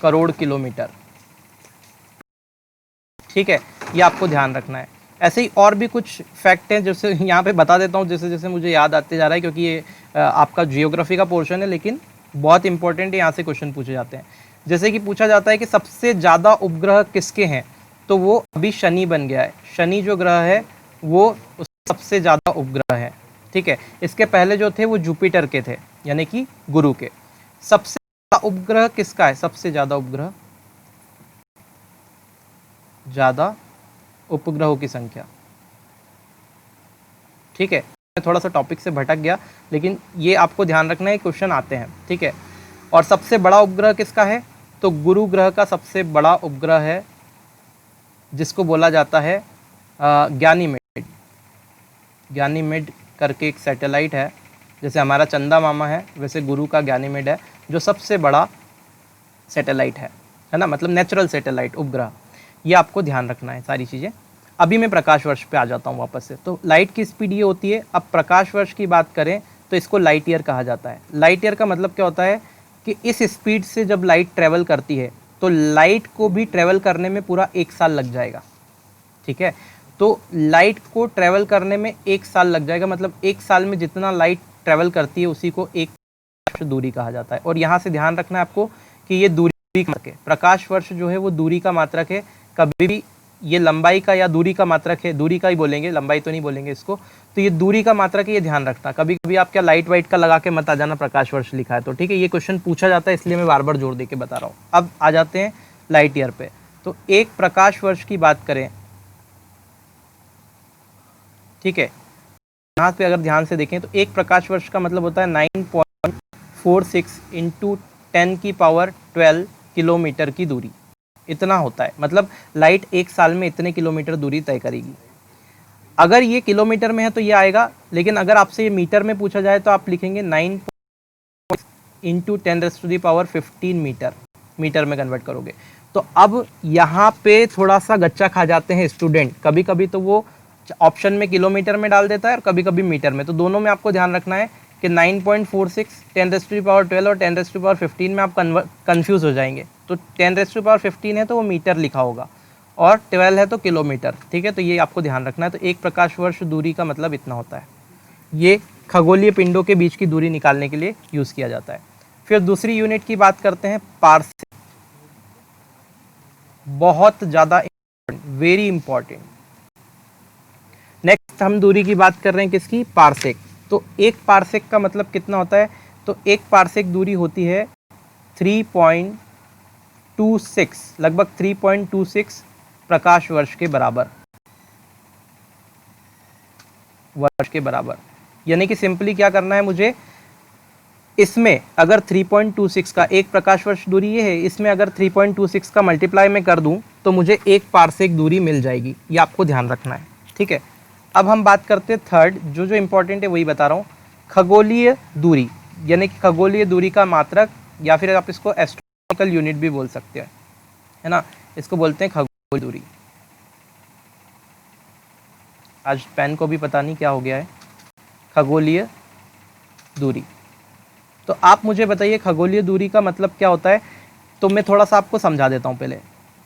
करोड़ किलोमीटर। ठीक है, ये आपको ध्यान रखना है। ऐसे ही और भी कुछ फैक्ट हैं जैसे यहाँ पे बता देता हूँ, जैसे जैसे मुझे याद आते जा रहा है, क्योंकि ये आपका जियोग्राफी का पोर्शन है, लेकिन बहुत इंपॉर्टेंट है, यहाँ से क्वेश्चन पूछे जाते हैं। जैसे कि पूछा जाता है कि सबसे ज़्यादा उपग्रह किसके हैं, तो वो अभी शनि बन गया है। शनि जो ग्रह है वो सबसे ज़्यादा उपग्रह है। ठीक है, इसके पहले जो थे वो जुपिटर के थे, यानी कि गुरु के। सबसे ज़्यादा उपग्रह किसका है, सबसे ज़्यादा उपग्रह, ज़्यादा उपग्रहों की संख्या। ठीक है, थोड़ा सा टॉपिक से भटक गया, लेकिन ये आपको ध्यान रखना है, क्वेश्चन आते हैं। ठीक है, और सबसे बड़ा उपग्रह किसका है, तो गुरु ग्रह का सबसे बड़ा उपग्रह है, जिसको बोला जाता है गैनीमेड। गैनीमेड करके एक सैटेलाइट है जैसे हमारा चंदा मामा है, वैसे गुरु का गैनीमेड है जो सबसे बड़ा सैटेलाइट है ना, मतलब नेचुरल सैटेलाइट, उपग्रह। ये आपको ध्यान रखना है सारी चीज़ें। अभी मैं प्रकाश वर्ष पे आ जाता हूँ वापस से। तो लाइट की स्पीड ये होती है। अब प्रकाश वर्ष की बात करें तो इसको लाइट ईयर कहा जाता है। लाइट ईयर का मतलब क्या होता है कि इस स्पीड से जब लाइट ट्रेवल करती है तो लाइट को भी ट्रेवल करने में पूरा 1 साल लग जाएगा। ठीक है, तो लाइट को ट्रेवल करने में 1 साल लग जाएगा, मतलब 1 साल में जितना लाइट ट्रेवल करती है उसी को एक दूरी कहा जाता है। और यहाँ से ध्यान रखना है आपको कि ये दूरी का मात्रक है। प्रकाश वर्ष जो है वो दूरी का मात्रक है। कभी भी ये लंबाई का या दूरी का मात्रक है, दूरी का ही बोलेंगे, लंबाई तो नहीं बोलेंगे इसको। तो ये दूरी का मात्रक है, ये ध्यान रखना। कभी कभी आप क्या लाइट वाइट का लगा के मत आ जाना प्रकाश वर्ष लिखा है तो, ठीक है, ये क्वेश्चन पूछा जाता है इसलिए मैं बार बार जोर दे के बता रहा हूँ। अब आ जाते हैं लाइट ईयर पे। तो एक प्रकाश वर्ष की बात करें, ठीक है, यहाँ पे अगर ध्यान से देखें तो एक प्रकाश वर्ष का मतलब होता है 9.46 इंटू 10 की पावर 12 किलोमीटर की दूरी, इतना होता है। मतलब लाइट 1 साल में इतने किलोमीटर दूरी तय करेगी। अगर ये किलोमीटर में है तो ये आएगा, लेकिन अगर आपसे ये मीटर में पूछा जाए तो आप लिखेंगे 9 इंटू 10⁻15 मीटर, मीटर में कन्वर्ट करोगे। तो अब यहाँ पे थोड़ा सा गच्चा खा जाते हैं स्टूडेंट। कभी कभी तो वो ऑप्शन में किलोमीटर में डाल देता है और कभी कभी मीटर में। तो दोनों में आपको ध्यान रखना है कि 9.46 10⁻12 और 10⁻15 में आप कंफ्यूज हो जाएंगे। तो 10⁻15 है तो वो मीटर लिखा होगा और 12 है तो किलोमीटर। ठीक है, तो ये आपको ध्यान रखना है। तो एक प्रकाश वर्ष दूरी का मतलब इतना होता है। ये खगोलीय पिंडों के बीच की दूरी निकालने के लिए यूज़ किया जाता है। फिर दूसरी यूनिट की बात करते हैं, पार्सेक। बहुत ज़्यादा वेरी इंपॉर्टेंट। नेक्स्ट हम दूरी की बात कर रहे हैं किसकी, पार्सेक। तो एक पार्सेक का मतलब कितना होता है, तो एक पार्सेक दूरी होती है 3.26, लगभग 3.26 प्रकाश वर्ष के बराबर, वर्ष के बराबर। यानी कि सिंपली क्या करना है मुझे, इसमें अगर 3.26 का एक प्रकाश वर्ष दूरी ये है, इसमें अगर 3.26 का मल्टीप्लाई मैं कर दूं तो मुझे एक पार्सेक दूरी मिल जाएगी। ये आपको ध्यान रखना है। ठीक है, अब हम बात करते हैं थर्ड, जो इंपॉर्टेंट है वही बता रहा हूँ, खगोलीय दूरी। यानी कि खगोलीय दूरी का मात्रक, या फिर आप इसको एस्ट्रोनॉमिकल यूनिट भी बोल सकते हैं, है ना। इसको बोलते हैं खगोलीय दूरी। आज पेन को भी पता नहीं क्या हो गया है, खगोलीय दूरी। तो आप मुझे बताइए खगोलीय दूरी का मतलब क्या होता है। तो मैं थोड़ा सा आपको समझा देता हूँ पहले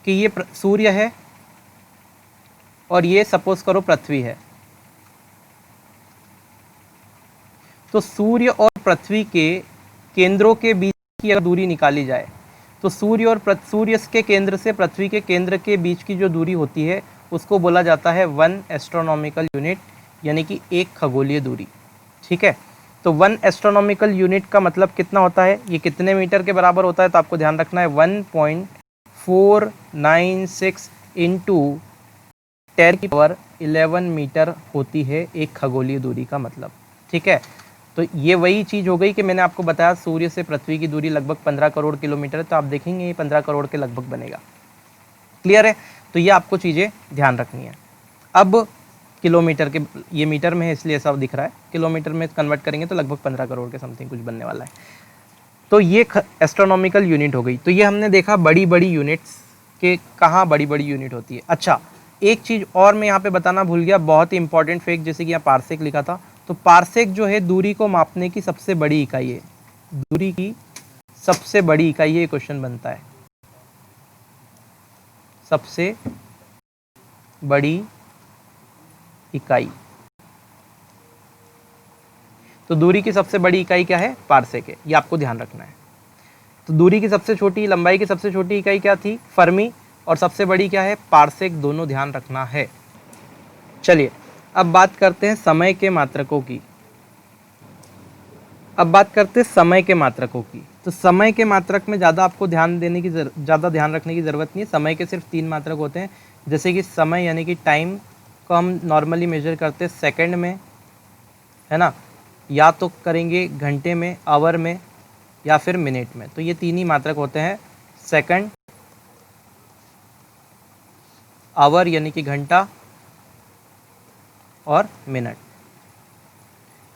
कि ये सूर्य है और ये सपोज करो पृथ्वी है। तो सूर्य और पृथ्वी के केंद्रों के बीच की अगर दूरी निकाली जाए तो सूर्य के केंद्र से पृथ्वी के केंद्र के बीच की जो दूरी होती है उसको बोला जाता है 1 एस्ट्रोनॉमिकल यूनिट, यानी कि एक खगोलीय दूरी। ठीक है, तो 1 एस्ट्रोनॉमिकल यूनिट का मतलब कितना होता है, ये कितने मीटर के बराबर होता है, तो आपको ध्यान रखना है 1.496 इंटू 10 की पावर 11 मीटर होती है एक खगोलीय दूरी का मतलब। ठीक है, तो ये वही चीज़ हो गई कि मैंने आपको बताया सूर्य से पृथ्वी की दूरी लगभग 15 करोड़ किलोमीटर है, तो आप देखेंगे ये 15 करोड़ के लगभग बनेगा। क्लियर है, तो ये आपको चीज़ें ध्यान रखनी है। अब किलोमीटर के, ये मीटर में है इसलिए ऐसा दिख रहा है, किलोमीटर में कन्वर्ट करेंगे तो लगभग 15 करोड़ के समथिंग कुछ बनने वाला है। तो ये एस्ट्रोनॉमिकल यूनिट हो गई। तो ये हमने देखा बड़ी बड़ी यूनिट्स के कहाँ बड़ी बड़ी यूनिट होती है। अच्छा, एक चीज़ और मैं यहाँ पे बताना भूल गया, बहुत ही इंपॉर्टेंट फैक्ट, जैसे कि यहाँ पार्सेक लिखा था, तो पार्सेक जो है दूरी को मापने की सबसे बड़ी इकाई है। दूरी की सबसे बड़ी इकाई है, क्वेश्चन बनता है सबसे बड़ी इकाई। तो दूरी की सबसे बड़ी इकाई क्या है, पार्सेक है, ये आपको ध्यान रखना है। तो दूरी की सबसे छोटी, लंबाई की सबसे छोटी इकाई क्या थी, फर्मी, और सबसे बड़ी क्या है, पार्सेक, दोनों ध्यान रखना है। चलिए अब बात करते हैं समय के मात्रकों की। अब बात करते हैं समय के मात्रकों की। तो समय के मात्रक में ज़्यादा आपको ध्यान देने की ज़्यादा ध्यान रखने की ज़रूरत नहीं है। समय के सिर्फ 3 मात्रक होते हैं, जैसे कि समय यानी कि टाइम को हम नॉर्मली मेजर करते हैं सेकंड में, है ना, या तो करेंगे घंटे में, आवर में, या फिर मिनट में। तो ये 3 ही मात्रक होते हैं, सेकंड, आवर यानी कि घंटा, और मिनट।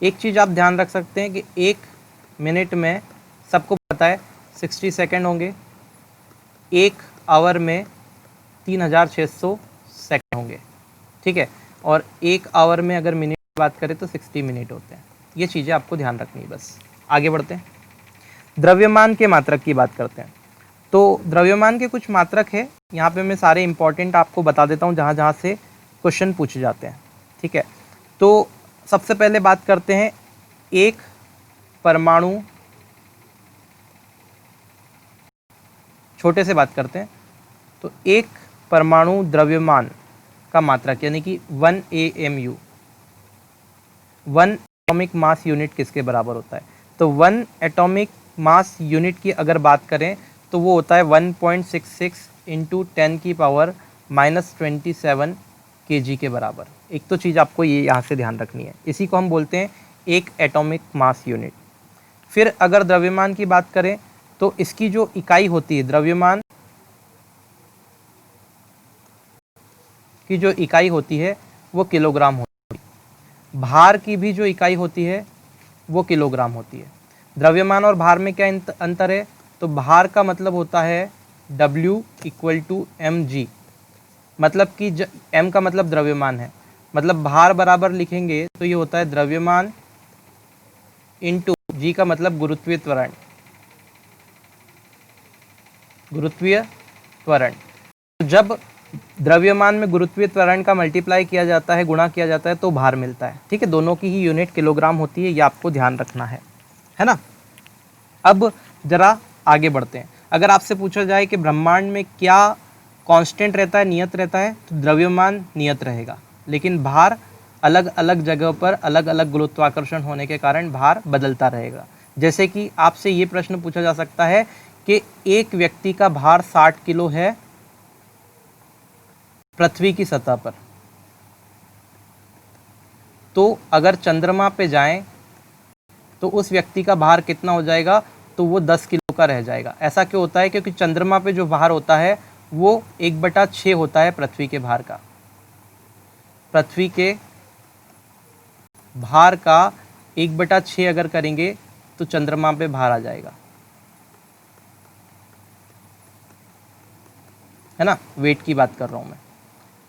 एक चीज़ आप ध्यान रख सकते हैं कि 1 मिनट में सबको पता है 60 सेकेंड होंगे, 1 आवर में 3600 सेकेंड होंगे, ठीक है। और 1 आवर में अगर मिनट की बात करें तो 60 मिनट होते हैं। ये चीज़ें आपको ध्यान रखनी है। बस आगे बढ़ते हैं, द्रव्यमान के मात्रक की बात करते हैं। तो द्रव्यमान के कुछ मात्रक है, यहाँ पे मैं सारे इंपॉर्टेंट आपको बता देता हूँ जहाँ जहाँ से क्वेश्चन पूछे जाते हैं, ठीक है। तो सबसे पहले बात करते हैं एक परमाणु, छोटे से बात करते हैं। तो एक परमाणु द्रव्यमान का मात्रक यानी कि 1 AMU, 1 एटॉमिक मास यूनिट किसके बराबर होता है? तो 1 एटॉमिक मास यूनिट की अगर बात करें तो वो होता है 1.66 इंटू 10 की पावर -27 kg के बराबर। एक तो चीज़ आपको ये यहाँ से ध्यान रखनी है, इसी को हम बोलते हैं एक एटॉमिक मास यूनिट। फिर अगर द्रव्यमान की बात करें तो इसकी जो इकाई होती है, द्रव्यमान की जो इकाई होती है वो किलोग्राम होती है। भार की भी जो इकाई होती है वो किलोग्राम होती है। द्रव्यमान और भार में क्या अंतर है? तो भार का मतलब होता है W = mg, मतलब कि m का मतलब द्रव्यमान है, मतलब भार बराबर लिखेंगे तो ये होता है द्रव्यमान इंटू g का मतलब गुरुत्वीय त्वरण, गुरुत्वीय त्वरण। तो जब द्रव्यमान में गुरुत्वीय त्वरण का मल्टीप्लाई किया जाता है, गुणा किया जाता है, तो भार मिलता है, ठीक है। दोनों की ही यूनिट किलोग्राम होती है, ये आपको ध्यान रखना है ना। अब जरा आगे बढ़ते हैं। अगर आपसे पूछा जाए कि ब्रह्मांड में क्या कांस्टेंट रहता है, नियत रहता है, तो द्रव्यमान नियत रहेगा, लेकिन भार अलग अलग जगह पर अलग अलग गुरुत्वाकर्षण होने के कारण भार बदलता रहेगा। जैसे कि आपसे ये प्रश्न पूछा जा सकता है कि एक व्यक्ति का भार 60 किलो है पृथ्वी की सतह पर, तो अगर चंद्रमा पे जाएं तो उस व्यक्ति का भार कितना हो जाएगा? तो वो 10 किलो का रह जाएगा। ऐसा क्यों होता है? क्योंकि चंद्रमा पे जो भार होता है वो 1/6 होता है पृथ्वी के भार का। पृथ्वी के भार का 1/6 अगर करेंगे तो चंद्रमा पे भार आ जाएगा, है ना। वेट की बात कर रहा हूँ मैं,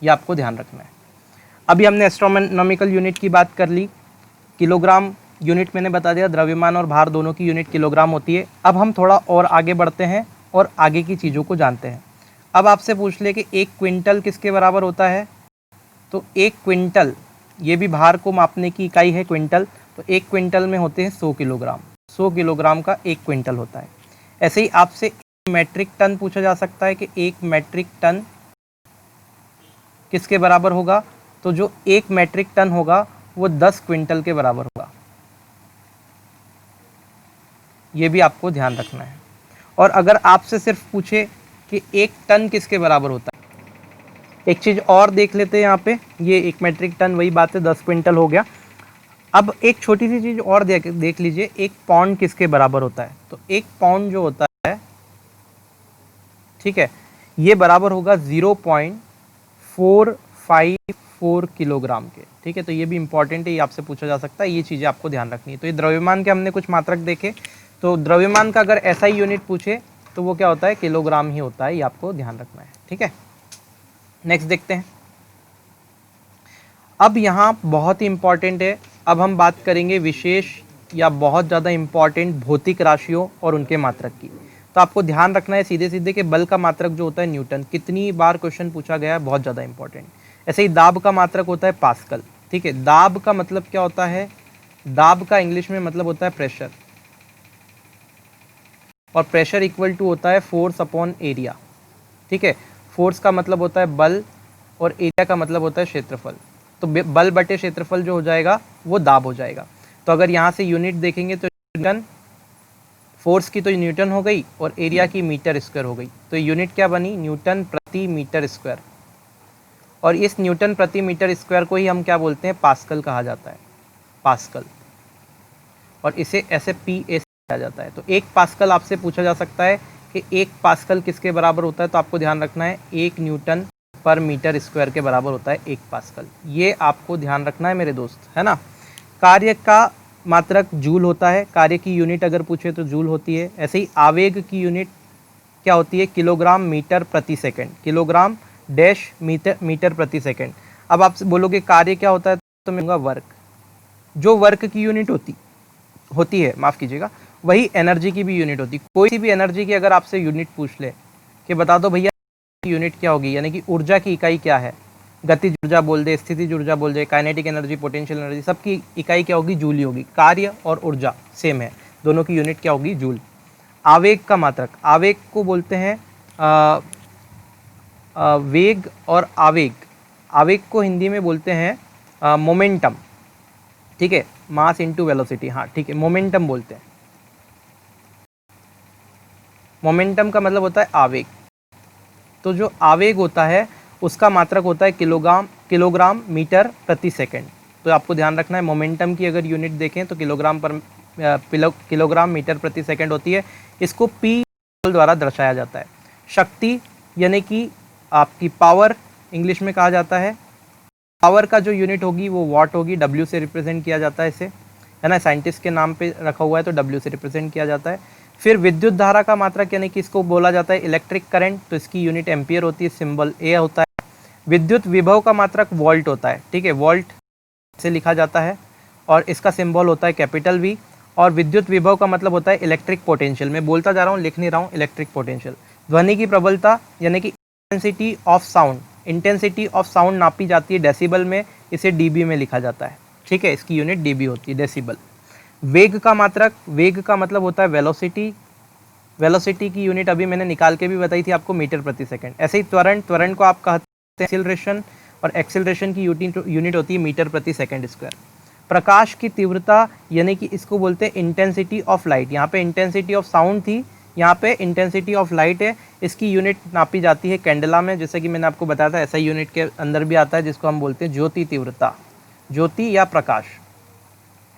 ये आपको ध्यान रखना है। अभी हमने एस्ट्रोनॉमिकल यूनिट की बात कर ली, किलोग्राम यूनिट मैंने बता दिया, द्रव्यमान और भार दोनों की यूनिट किलोग्राम होती है। अब हम थोड़ा और आगे बढ़ते हैं और आगे की चीज़ों को जानते हैं। अब आपसे पूछ ले कि 1 क्विंटल किसके बराबर होता है? तो 1 क्विंटल, ये भी भार को मापने की इकाई है क्विंटल, तो 1 क्विंटल में होते हैं 100 किलोग्राम। 100 किलोग्राम का 1 क्विंटल होता है। ऐसे ही आपसे मेट्रिक टन पूछा जा सकता है कि 1 मेट्रिक टन किसके बराबर होगा? तो जो 1 मेट्रिक टन होगा वो 10 क्विंटल के बराबर होगा। ये भी आपको ध्यान रखना है। और अगर आपसे सिर्फ पूछे कि 1 टन किसके बराबर होता है, एक चीज़ और देख लेते हैं यहाँ पे। ये 1 मेट्रिक टन वही बात है, 10 क्विंटल हो गया। अब एक छोटी सी चीज़ और देख लीजिए, 1 पाउंड किसके बराबर होता है? तो 1 पाउंड जो होता है, ठीक है, ये बराबर होगा 0.454 किलोग्राम के, ठीक है। तो ये भी इंपॉर्टेंट है, ये आपसे पूछा जा सकता है, ये चीज़ें आपको ध्यान रखनी है। तो ये द्रव्यमान के हमने कुछ मात्रक देखे। तो द्रव्यमान का अगर ऐसा ही यूनिट पूछे तो वो क्या होता है? किलोग्राम ही होता है, ये आपको ध्यान रखना है, ठीक है। नेक्स्ट देखते हैं। अब यहाँ बहुत ही इंपॉर्टेंट है, अब हम बात करेंगे विशेष या बहुत ज़्यादा इंपॉर्टेंट भौतिक राशियों और उनके मात्रक की। तो आपको ध्यान रखना है सीधे सीधे कि बल का मात्रक जो होता है न्यूटन, कितनी बार क्वेश्चन पूछा गया है, बहुत ज़्यादा इंपॉर्टेंट। ऐसे ही दाब का मात्रक होता है पास्कल, ठीक है। दाब का मतलब क्या होता है? दाब का इंग्लिश में मतलब होता है प्रेशर, और प्रेशर इक्वल टू होता है फोर्स अपॉन एरिया, ठीक है। फोर्स का मतलब होता है बल और एरिया का मतलब होता है क्षेत्रफल। तो बल बटे क्षेत्रफल जो हो जाएगा वो दाब हो जाएगा। तो अगर यहाँ से यूनिट देखेंगे तो न्यूटन, फोर्स की तो न्यूटन हो गई और एरिया की मीटर स्क्वायर हो गई। तो यूनिट क्या बनी? न्यूटन प्रति मीटर स्क्वायर। और इस न्यूटन प्रति मीटर स्क्वायर को ही हम क्या बोलते हैं? पास्कल कहा जाता है, पास्कल। और इसे ऐसे PA किया जाता है। तो 1 पास्कल आपसे पूछा जा सकता है कि 1 पास्कल किसके बराबर होता है? तो आपको ध्यान रखना है 1 न्यूटन पर मीटर स्क्वायर के बराबर होता है 1 पास्कल। ये आपको ध्यान रखना है मेरे दोस्त, है ना। कार्य का मात्रक जूल होता है, कार्य की यूनिट अगर पूछे तो जूल होती है। ऐसे ही आवेग की यूनिट क्या होती है, किलोग्राम मीटर प्रति सेकंड, किलोग्राम डैश मीटर प्रति सेकंड। अब आप बोलोगे कार्य क्या होता है, तो मैं कहूँगा वर्क। जो वर्क की यूनिट होती है, माफ़ कीजिएगा, वही एनर्जी की भी यूनिट होती है। कोई सी भी एनर्जी की अगर आपसे यूनिट पूछ ले कि बता दो भैया यूनिट क्या होगी, यानी कि ऊर्जा की इकाई क्या है, गतिज ऊर्जा बोल दे, स्थितिज ऊर्जा बोल दे, काइनेटिक एनर्जी, पोटेंशियल एनर्जी, सबकी इकाई क्या होगी, जूल ही होगी। कार्य और ऊर्जा सेम है, दोनों की यूनिट क्या होगी, जूल। आवेग का मात्रक, आवेग को बोलते हैं वेग और आवेग। आवेग को हिंदी में बोलते हैं मोमेंटम, ठीक है, मास इनटू वेलोसिटी, हाँ ठीक है, मोमेंटम बोलते हैं। मोमेंटम का मतलब होता है आवेग। तो जो आवेग होता है उसका मात्रक होता है किलोग्राम मीटर प्रति सेकंड। तो आपको ध्यान रखना है, मोमेंटम की अगर यूनिट देखें तो किलोग्राम मीटर प्रति सेकंड होती है। इसको पी द्वारा दर्शाया जाता है। शक्ति यानी कि आपकी पावर इंग्लिश में कहा जाता है। पावर का जो यूनिट होगी वो वाट होगी, डब्ल्यू से रिप्रेजेंट किया जाता है इसे, है ना, साइंटिस्ट के नाम पे रखा हुआ है तो डब्ल्यू से रिप्रेजेंट किया जाता है। फिर विद्युत धारा का मात्रक यानी कि इसको बोला जाता है इलेक्ट्रिक करंट, तो इसकी यूनिट एम्पियर होती है, सिंबल ए होता है। विद्युत विभव का मात्रक वोल्ट होता है, ठीक है, वोल्ट से लिखा जाता है और इसका सिंबल होता है कैपिटल वी। और विद्युत विभव का मतलब होता है इलेक्ट्रिक पोटेंशियल, मैं बोलता जा रहा हूँ लिख नहीं रहा हूँ, इलेक्ट्रिक पोटेंशियल। ध्वनि की प्रबलता यानी कि intensity of sound, intensity of sound नापी जाती है डेसिबल में, इसे डीबी में लिखा जाता है, ठीक है, इसकी यूनिट डीबी होती है, डेसिबल। वेग का मात्रक, वेग का मतलब होता है वेलोसिटी, वेलोसिटी की यूनिट अभी मैंने निकाल के भी बताई थी आपको, मीटर प्रति सेकंड। ऐसे ही त्वरण, त्वरण को आप कहते हैं एक्सिलरेशन, और एक्सिलरेशन की यूनिट होती है मीटर प्रति सेकंड स्क्वायर। प्रकाश की तीव्रता यानी कि इसको बोलते हैं इंटेंसिटी ऑफ लाइट, यहाँ पे इंटेंसिटी ऑफ साउंड थी, यहाँ पे इंटेंसिटी ऑफ लाइट है, इसकी यूनिट नापी जाती है कैंडला में, जैसे कि मैंने आपको बताया था, ऐसा यूनिट के अंदर भी आता है जिसको हम बोलते हैं ज्योति तीव्रता, ज्योति या प्रकाश,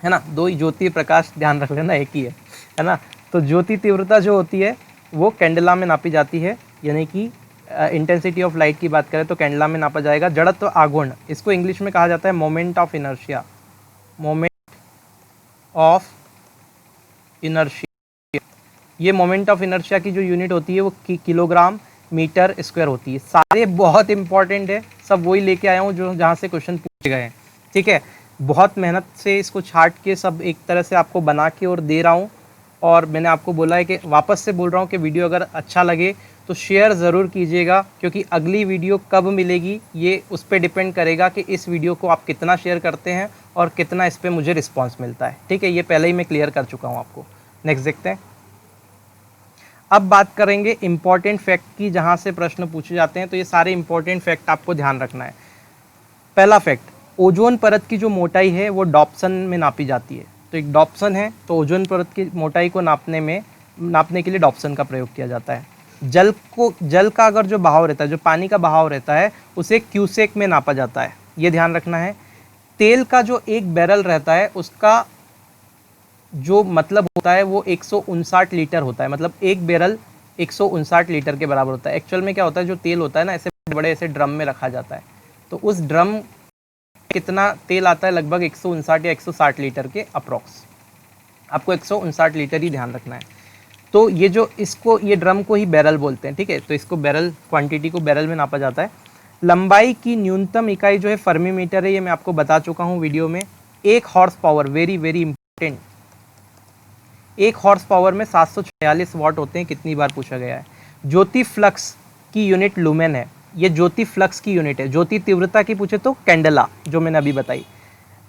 है ना, दो ही ज्योति प्रकाश ध्यान रख लेना, एक ही है ना। तो ज्योति तीव्रता जो होती है वो कैंडला में नापी जाती है, यानी कि इंटेंसिटी ऑफ लाइट की बात करें तो कैंडला में नापा जाएगा। जड़त्व आघूर्ण, इसको इंग्लिश में कहा जाता है moment of inertia, moment of inertia. ये मोमेंट ऑफ इनर्शिया की जो यूनिट होती है वो किलोग्राम मीटर स्क्वायर होती है। सारे बहुत इंपॉर्टेंट है, सब वही लेके आया हूँ जो जहाँ से क्वेश्चन पूछे गए हैं, ठीक है। बहुत मेहनत से इसको छाट के सब एक तरह से आपको बना के और दे रहा हूँ, और मैंने आपको बोला है कि वापस से बोल रहा हूँ कि वीडियो अगर अच्छा लगे तो शेयर ज़रूर कीजिएगा, क्योंकि अगली वीडियो कब मिलेगी ये उस पर डिपेंड करेगा कि इस वीडियो को आप कितना शेयर करते हैं और कितना इस पर मुझे रिस्पॉन्स मिलता है, ठीक है। ये पहले ही मैं क्लियर कर चुका हूँ आपको। नेक्स्ट देखते हैं। अब बात करेंगे इंपॉर्टेंट फैक्ट की, जहाँ से प्रश्न पूछे जाते हैं, तो ये सारे इंपॉर्टेंट फैक्ट आपको ध्यान रखना है। पहला फैक्ट, ओजोन परत की जो मोटाई है वो डॉप्सन में नापी जाती है। तो एक डॉप्सन है, तो ओजोन परत की मोटाई को नापने के लिए डॉप्सन का प्रयोग किया जाता है। जल का अगर जो बहाव रहता है, जो पानी का बहाव रहता है, उसे क्यूसेक में नापा जाता है, ये ध्यान रखना है। तेल का जो एक बैरल रहता है उसका जो मतलब होता है वो 159 लीटर होता है, मतलब एक बैरल 159 लीटर के बराबर होता है। एक्चुअल में क्या होता है, जो तेल होता है ना, ऐसे बड़े ऐसे ड्रम में रखा जाता है, तो उस ड्रम कितना तेल आता है, लगभग 159 या 160 लीटर के अप्रॉक्स। आपको 159 लीटर ही ध्यान रखना है। तो ये जो इसको, ये ड्रम को ही बैरल बोलते हैं, ठीक है। तो इसको बैरल, क्वांटिटी को बैरल में नापा जाता है। लंबाई की न्यूनतम इकाई जो है फर्मी मीटर है, ये मैं आपको बता चुका हूँ वीडियो में। 1 horse power, very very important, 1 horse power में 746 वाट होते हैं, कितनी बार पूछा गया है। ज्योति फ्लक्स की यूनिट लुमेन है, ये ज्योति फ्लक्स की यूनिट है। ज्योति तीव्रता की पूछे तो कैंडला, जो मैंने अभी बताई।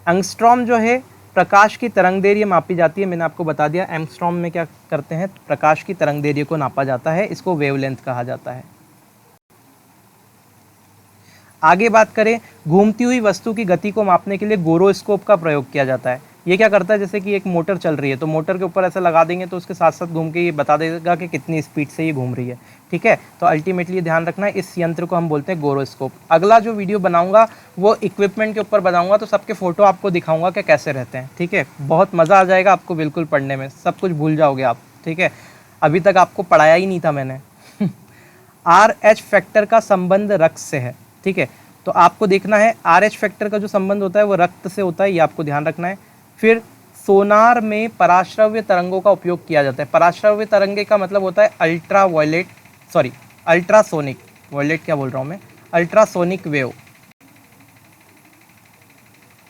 एंगस्ट्रॉम जो है प्रकाश की तरंग दैर्घ्य मापी जाती है, मैंने आपको बता दिया। एंगस्ट्रॉम में क्या करते हैं, प्रकाश की तरंग दैर्घ्य को नापा जाता है, इसको वेवलेंथ कहा जाता है। आगे बात करें, घूमती हुई वस्तु की गति को मापने के लिए गोरोस्कोप का प्रयोग किया जाता है। ये क्या करता है, जैसे कि एक मोटर चल रही है तो मोटर के ऊपर ऐसा लगा देंगे तो उसके साथ साथ घूम के ये बता देगा कि कितनी स्पीड से ये घूम रही है, ठीक है। तो अल्टीमेटली ध्यान रखना है, इस यंत्र को हम बोलते हैं गोरोस्कोप। अगला जो वीडियो बनाऊंगा वो इक्विपमेंट के ऊपर बनाऊंगा, तो सबके फोटो आपको दिखाऊंगा कि कैसे रहते हैं, ठीक है। बहुत मज़ा आ जाएगा आपको बिल्कुल पढ़ने में, सब कुछ भूल जाओगे आप, ठीक है। अभी तक आपको पढ़ाया ही नहीं था मैंने। RH फैक्टर का संबंध रक्त से है, ठीक है। तो आपको देखना है RH फैक्टर का जो संबंध होता है वो रक्त से होता है, ये आपको ध्यान रखना है। फिर सोनार में पराश्रव्य तरंगों का उपयोग किया जाता है। पराश्रव्य तरंगे का मतलब होता है अल्ट्रासोनिक, वॉयलेट क्या बोल रहा हूँ मैं, अल्ट्रासोनिक वेव।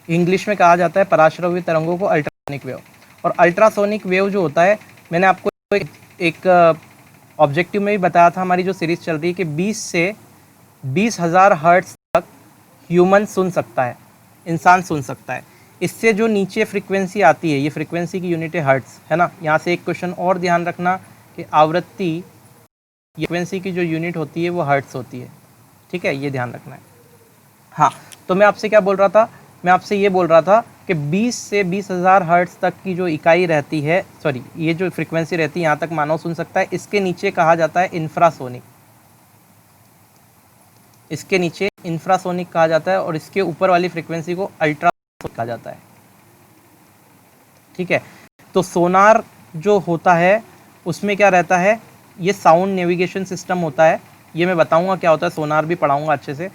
इंग्लिश में कहा जाता है पराश्रव्य तरंगों को अल्ट्रासोनिक वेव। और अल्ट्रासोनिक वेव जो होता है, मैंने आपको एक ऑब्जेक्टिव में भी बताया था, हमारी जो सीरीज चल रही है कि 20 से 20,000 हर्ट्ज तक ह्यूमन सुन सकता है, इंसान सुन सकता है। इससे जो नीचे फ्रीक्वेंसी आती है, ये फ्रीक्वेंसी की यूनिट है हर्ट्ज, है ना। यहाँ से एक क्वेश्चन और ध्यान रखना कि आवृत्ति फ्रीक्वेंसी की जो यूनिट होती है वो हर्ट्ज होती है, ठीक है, ये ध्यान रखना है। हाँ, तो मैं आपसे क्या बोल रहा था, मैं आपसे ये बोल रहा था कि 20 से 20,000 हर्ट्ज तक की जो इकाई रहती है, ये जो फ्रीक्वेंसी रहती है, यहाँ तक मानव सुन सकता है। इसके नीचे कहा जाता है इंफ्रासोनिक, इसके नीचे इंफ्रासोनिक कहा जाता है, और इसके ऊपर वाली फ्रीक्वेंसी को अल्ट्रासोनिक कहा जाता है, ठीक है। तो सोनार जो होता है उसमें क्या रहता है, ये साउंड नेविगेशन सिस्टम होता है। ये मैं बताऊंगा क्या होता है, सोनार भी पढ़ाऊंगा अच्छे से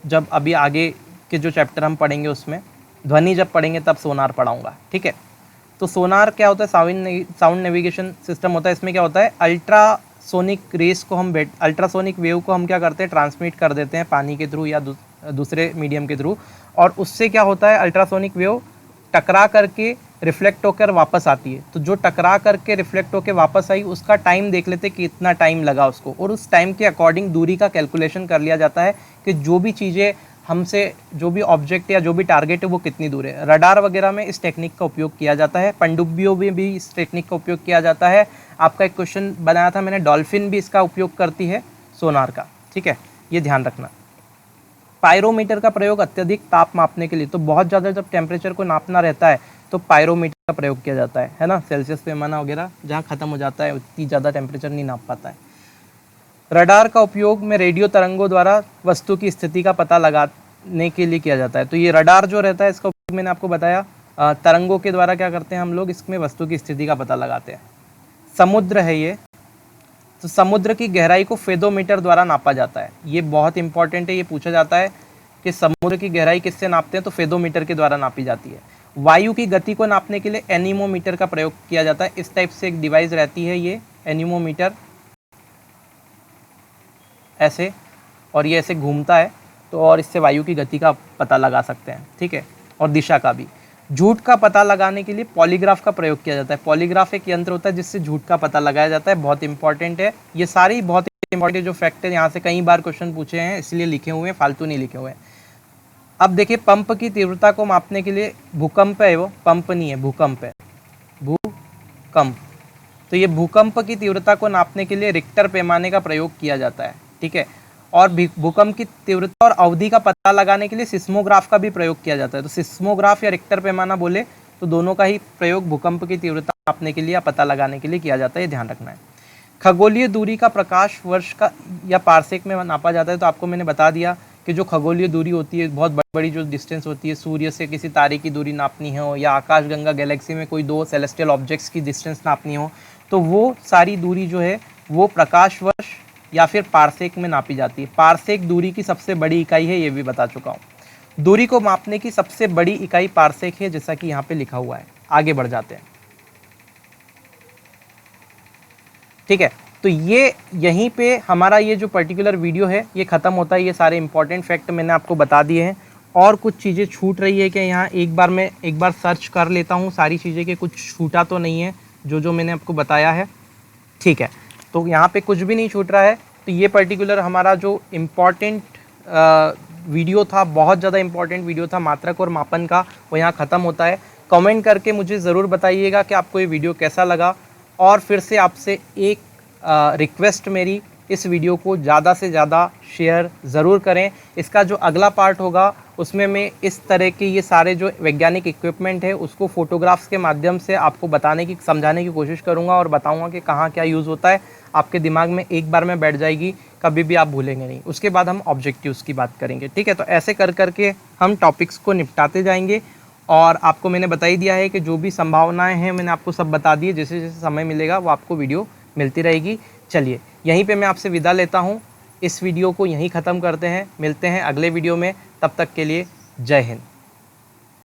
जब अभी आगे के जो चैप्टर हम पढ़ेंगे उसमें, ध्वनि जब पढ़ेंगे तब सोनार पढ़ाऊंगा, ठीक है। तो सोनार क्या होता है, साउंड नेविगेशन सिस्टम होता है। इसमें क्या होता है, अल्ट्रासोनिक रेस को हम अल्ट्रासोनिक वेव को हम क्या करते हैं, ट्रांसमिट कर देते हैं पानी के थ्रू या दूसरे मीडियम के थ्रू, और उससे क्या होता है, अल्ट्रासोनिक वेव टकरा करके रिफ्लेक्ट होकर वापस आती है। तो जो टकरा करके रिफ्लेक्ट होकर वापस आई उसका टाइम देख लेते कि इतना टाइम लगा उसको, और उस टाइम के अकॉर्डिंग दूरी का कैलकुलेशन कर लिया जाता है कि जो भी चीज़ें हमसे, जो भी ऑब्जेक्ट या जो भी टारगेट है वो कितनी दूर है। रडार वगैरह में इस टेक्निक का उपयोग किया जाता है, पनडुब्बियों में भी इस टेक्निक का उपयोग किया जाता है। आपका एक क्वेश्चन बनाया था मैंने, डॉल्फिन भी इसका उपयोग करती है सोनार का, ठीक है, ये ध्यान रखना। पायरोमीटर का प्रयोग अत्यधिक ताप मापने के लिए, तो बहुत ज़्यादा जब टेम्परेचर को नापना रहता है तो पायरोमीटर का प्रयोग किया जाता है ना। सेल्सियस पैमाना वगैरह जहाँ ख़त्म हो जाता है उतनी ज़्यादा टेम्परेचर नहीं नाप पाता है। रडार का उपयोग में रेडियो तरंगों द्वारा वस्तु की स्थिति का पता लगाने के लिए किया जाता है। तो ये रडार जो रहता है इसका उपयोग मैंने आपको बताया, तरंगों के द्वारा क्या करते हैं हम लोग, इसमें वस्तु की स्थिति का पता लगाते हैं। समुद्र है ये, तो समुद्र की गहराई को फेदोमीटर द्वारा नापा जाता है। ये बहुत इंपॉर्टेंट है, ये पूछा जाता है कि समुद्र की गहराई किससे नापते हैं, तो फेदोमीटर के द्वारा नापी जाती है। वायु की गति को नापने के लिए एनीमोमीटर का प्रयोग किया जाता है। इस टाइप से एक डिवाइस रहती है ये एनीमोमीटर, ऐसे, और ये ऐसे घूमता है, तो और इससे वायु की गति का पता लगा सकते हैं, ठीक है, और दिशा का भी। झूठ का पता लगाने के लिए पॉलीग्राफ का प्रयोग किया जाता है। पॉलीग्राफ एक यंत्र होता है जिससे झूठ का पता लगाया जाता है, बहुत इंपॉर्टेंट है। ये सारी बहुत इंपॉर्टेंट जो फैक्ट है, यहाँ से कई बार क्वेश्चन पूछे हैं इसलिए लिखे हुए हैं, फालतू नहीं लिखे हुए हैं। अब देखिए, पंप की तीव्रता को मापने के लिए, भूकंप है वो, पंप नहीं है, भूकंप है, भूकंप। तो ये भूकंप की तीव्रता को नापने के लिए रिक्टर पैमाने का प्रयोग किया जाता है, ठीक है। और भूकंप की तीव्रता और अवधि का पता लगाने के लिए सिस्मोग्राफ का भी प्रयोग किया जाता है। तो सिस्मोग्राफ या रिक्टर पैमाना बोले तो दोनों का ही प्रयोग भूकंप की तीव्रता नापने के लिए या पता लगाने के लिए किया जाता है, ये ध्यान रखना है। खगोलीय दूरी का प्रकाश वर्ष का या पार्सेक में नापा जाता है। तो आपको मैंने बता दिया कि जो खगोलीय दूरी होती है, बहुत बड़ी जो डिस्टेंस होती है, सूर्य से किसी तारे की दूरी नापनी हो या आकाशगंगा गैलेक्सी में कोई दो सेलेस्टियल ऑब्जेक्ट्स की डिस्टेंस नापनी हो, तो वो सारी दूरी जो है वो प्रकाश वर्ष या फिर पार्सेक में नापी जाती है। पार्सेक दूरी की सबसे बड़ी इकाई है, ये भी बता चुका हूँ। दूरी को मापने की सबसे बड़ी इकाई पार्सेक है, जैसा कि यहाँ पे लिखा हुआ है। आगे बढ़ जाते हैं, ठीक है। तो ये यहीं पे हमारा ये जो पर्टिकुलर वीडियो है ये ख़त्म होता है। ये सारे इंपॉर्टेंट फैक्ट मैंने आपको बता दिए हैं। और कुछ चीज़ें छूट रही है कि यहाँ एक बार सर्च कर लेता हूँ सारी चीज़ें, कि कुछ छूटा तो नहीं है जो मैंने आपको बताया है, ठीक है। तो यहाँ पे कुछ भी नहीं छूट रहा है। तो ये पर्टिकुलर हमारा जो इम्पॉर्टेंट वीडियो था, बहुत ज़्यादा इम्पॉर्टेंट वीडियो था मात्रक और मापन का, वो यहाँ ख़त्म होता है। कमेंट करके मुझे ज़रूर बताइएगा कि आपको ये वीडियो कैसा लगा। और फिर से आपसे एक रिक्वेस्ट मेरी, इस वीडियो को ज़्यादा से ज़्यादा शेयर ज़रूर करें। इसका जो अगला पार्ट होगा उसमें मैं इस तरह के ये सारे जो वैज्ञानिक इक्विपमेंट है उसको फोटोग्राफ्स के माध्यम से आपको बताने की, समझाने की कोशिश करूँगा और बताऊँगा कि कहाँ क्या यूज़ होता है। आपके दिमाग में एक बार में बैठ जाएगी, कभी भी आप भूलेंगे नहीं। उसके बाद हम ऑब्जेक्टिव्स की बात करेंगे, ठीक है। तो ऐसे कर करके हम टॉपिक्स को निपटाते जाएंगे। और आपको मैंने बता ही दिया है कि जो भी संभावनाएँ हैं मैंने आपको सब बता दी है। जैसे जैसे समय मिलेगा वो आपको वीडियो मिलती रहेगी। चलिए, यहीं पे मैं आपसे विदा लेता हूँ। इस वीडियो को यहीं ख़त्म करते हैं, मिलते हैं अगले वीडियो में। तब तक के लिए जय हिंद।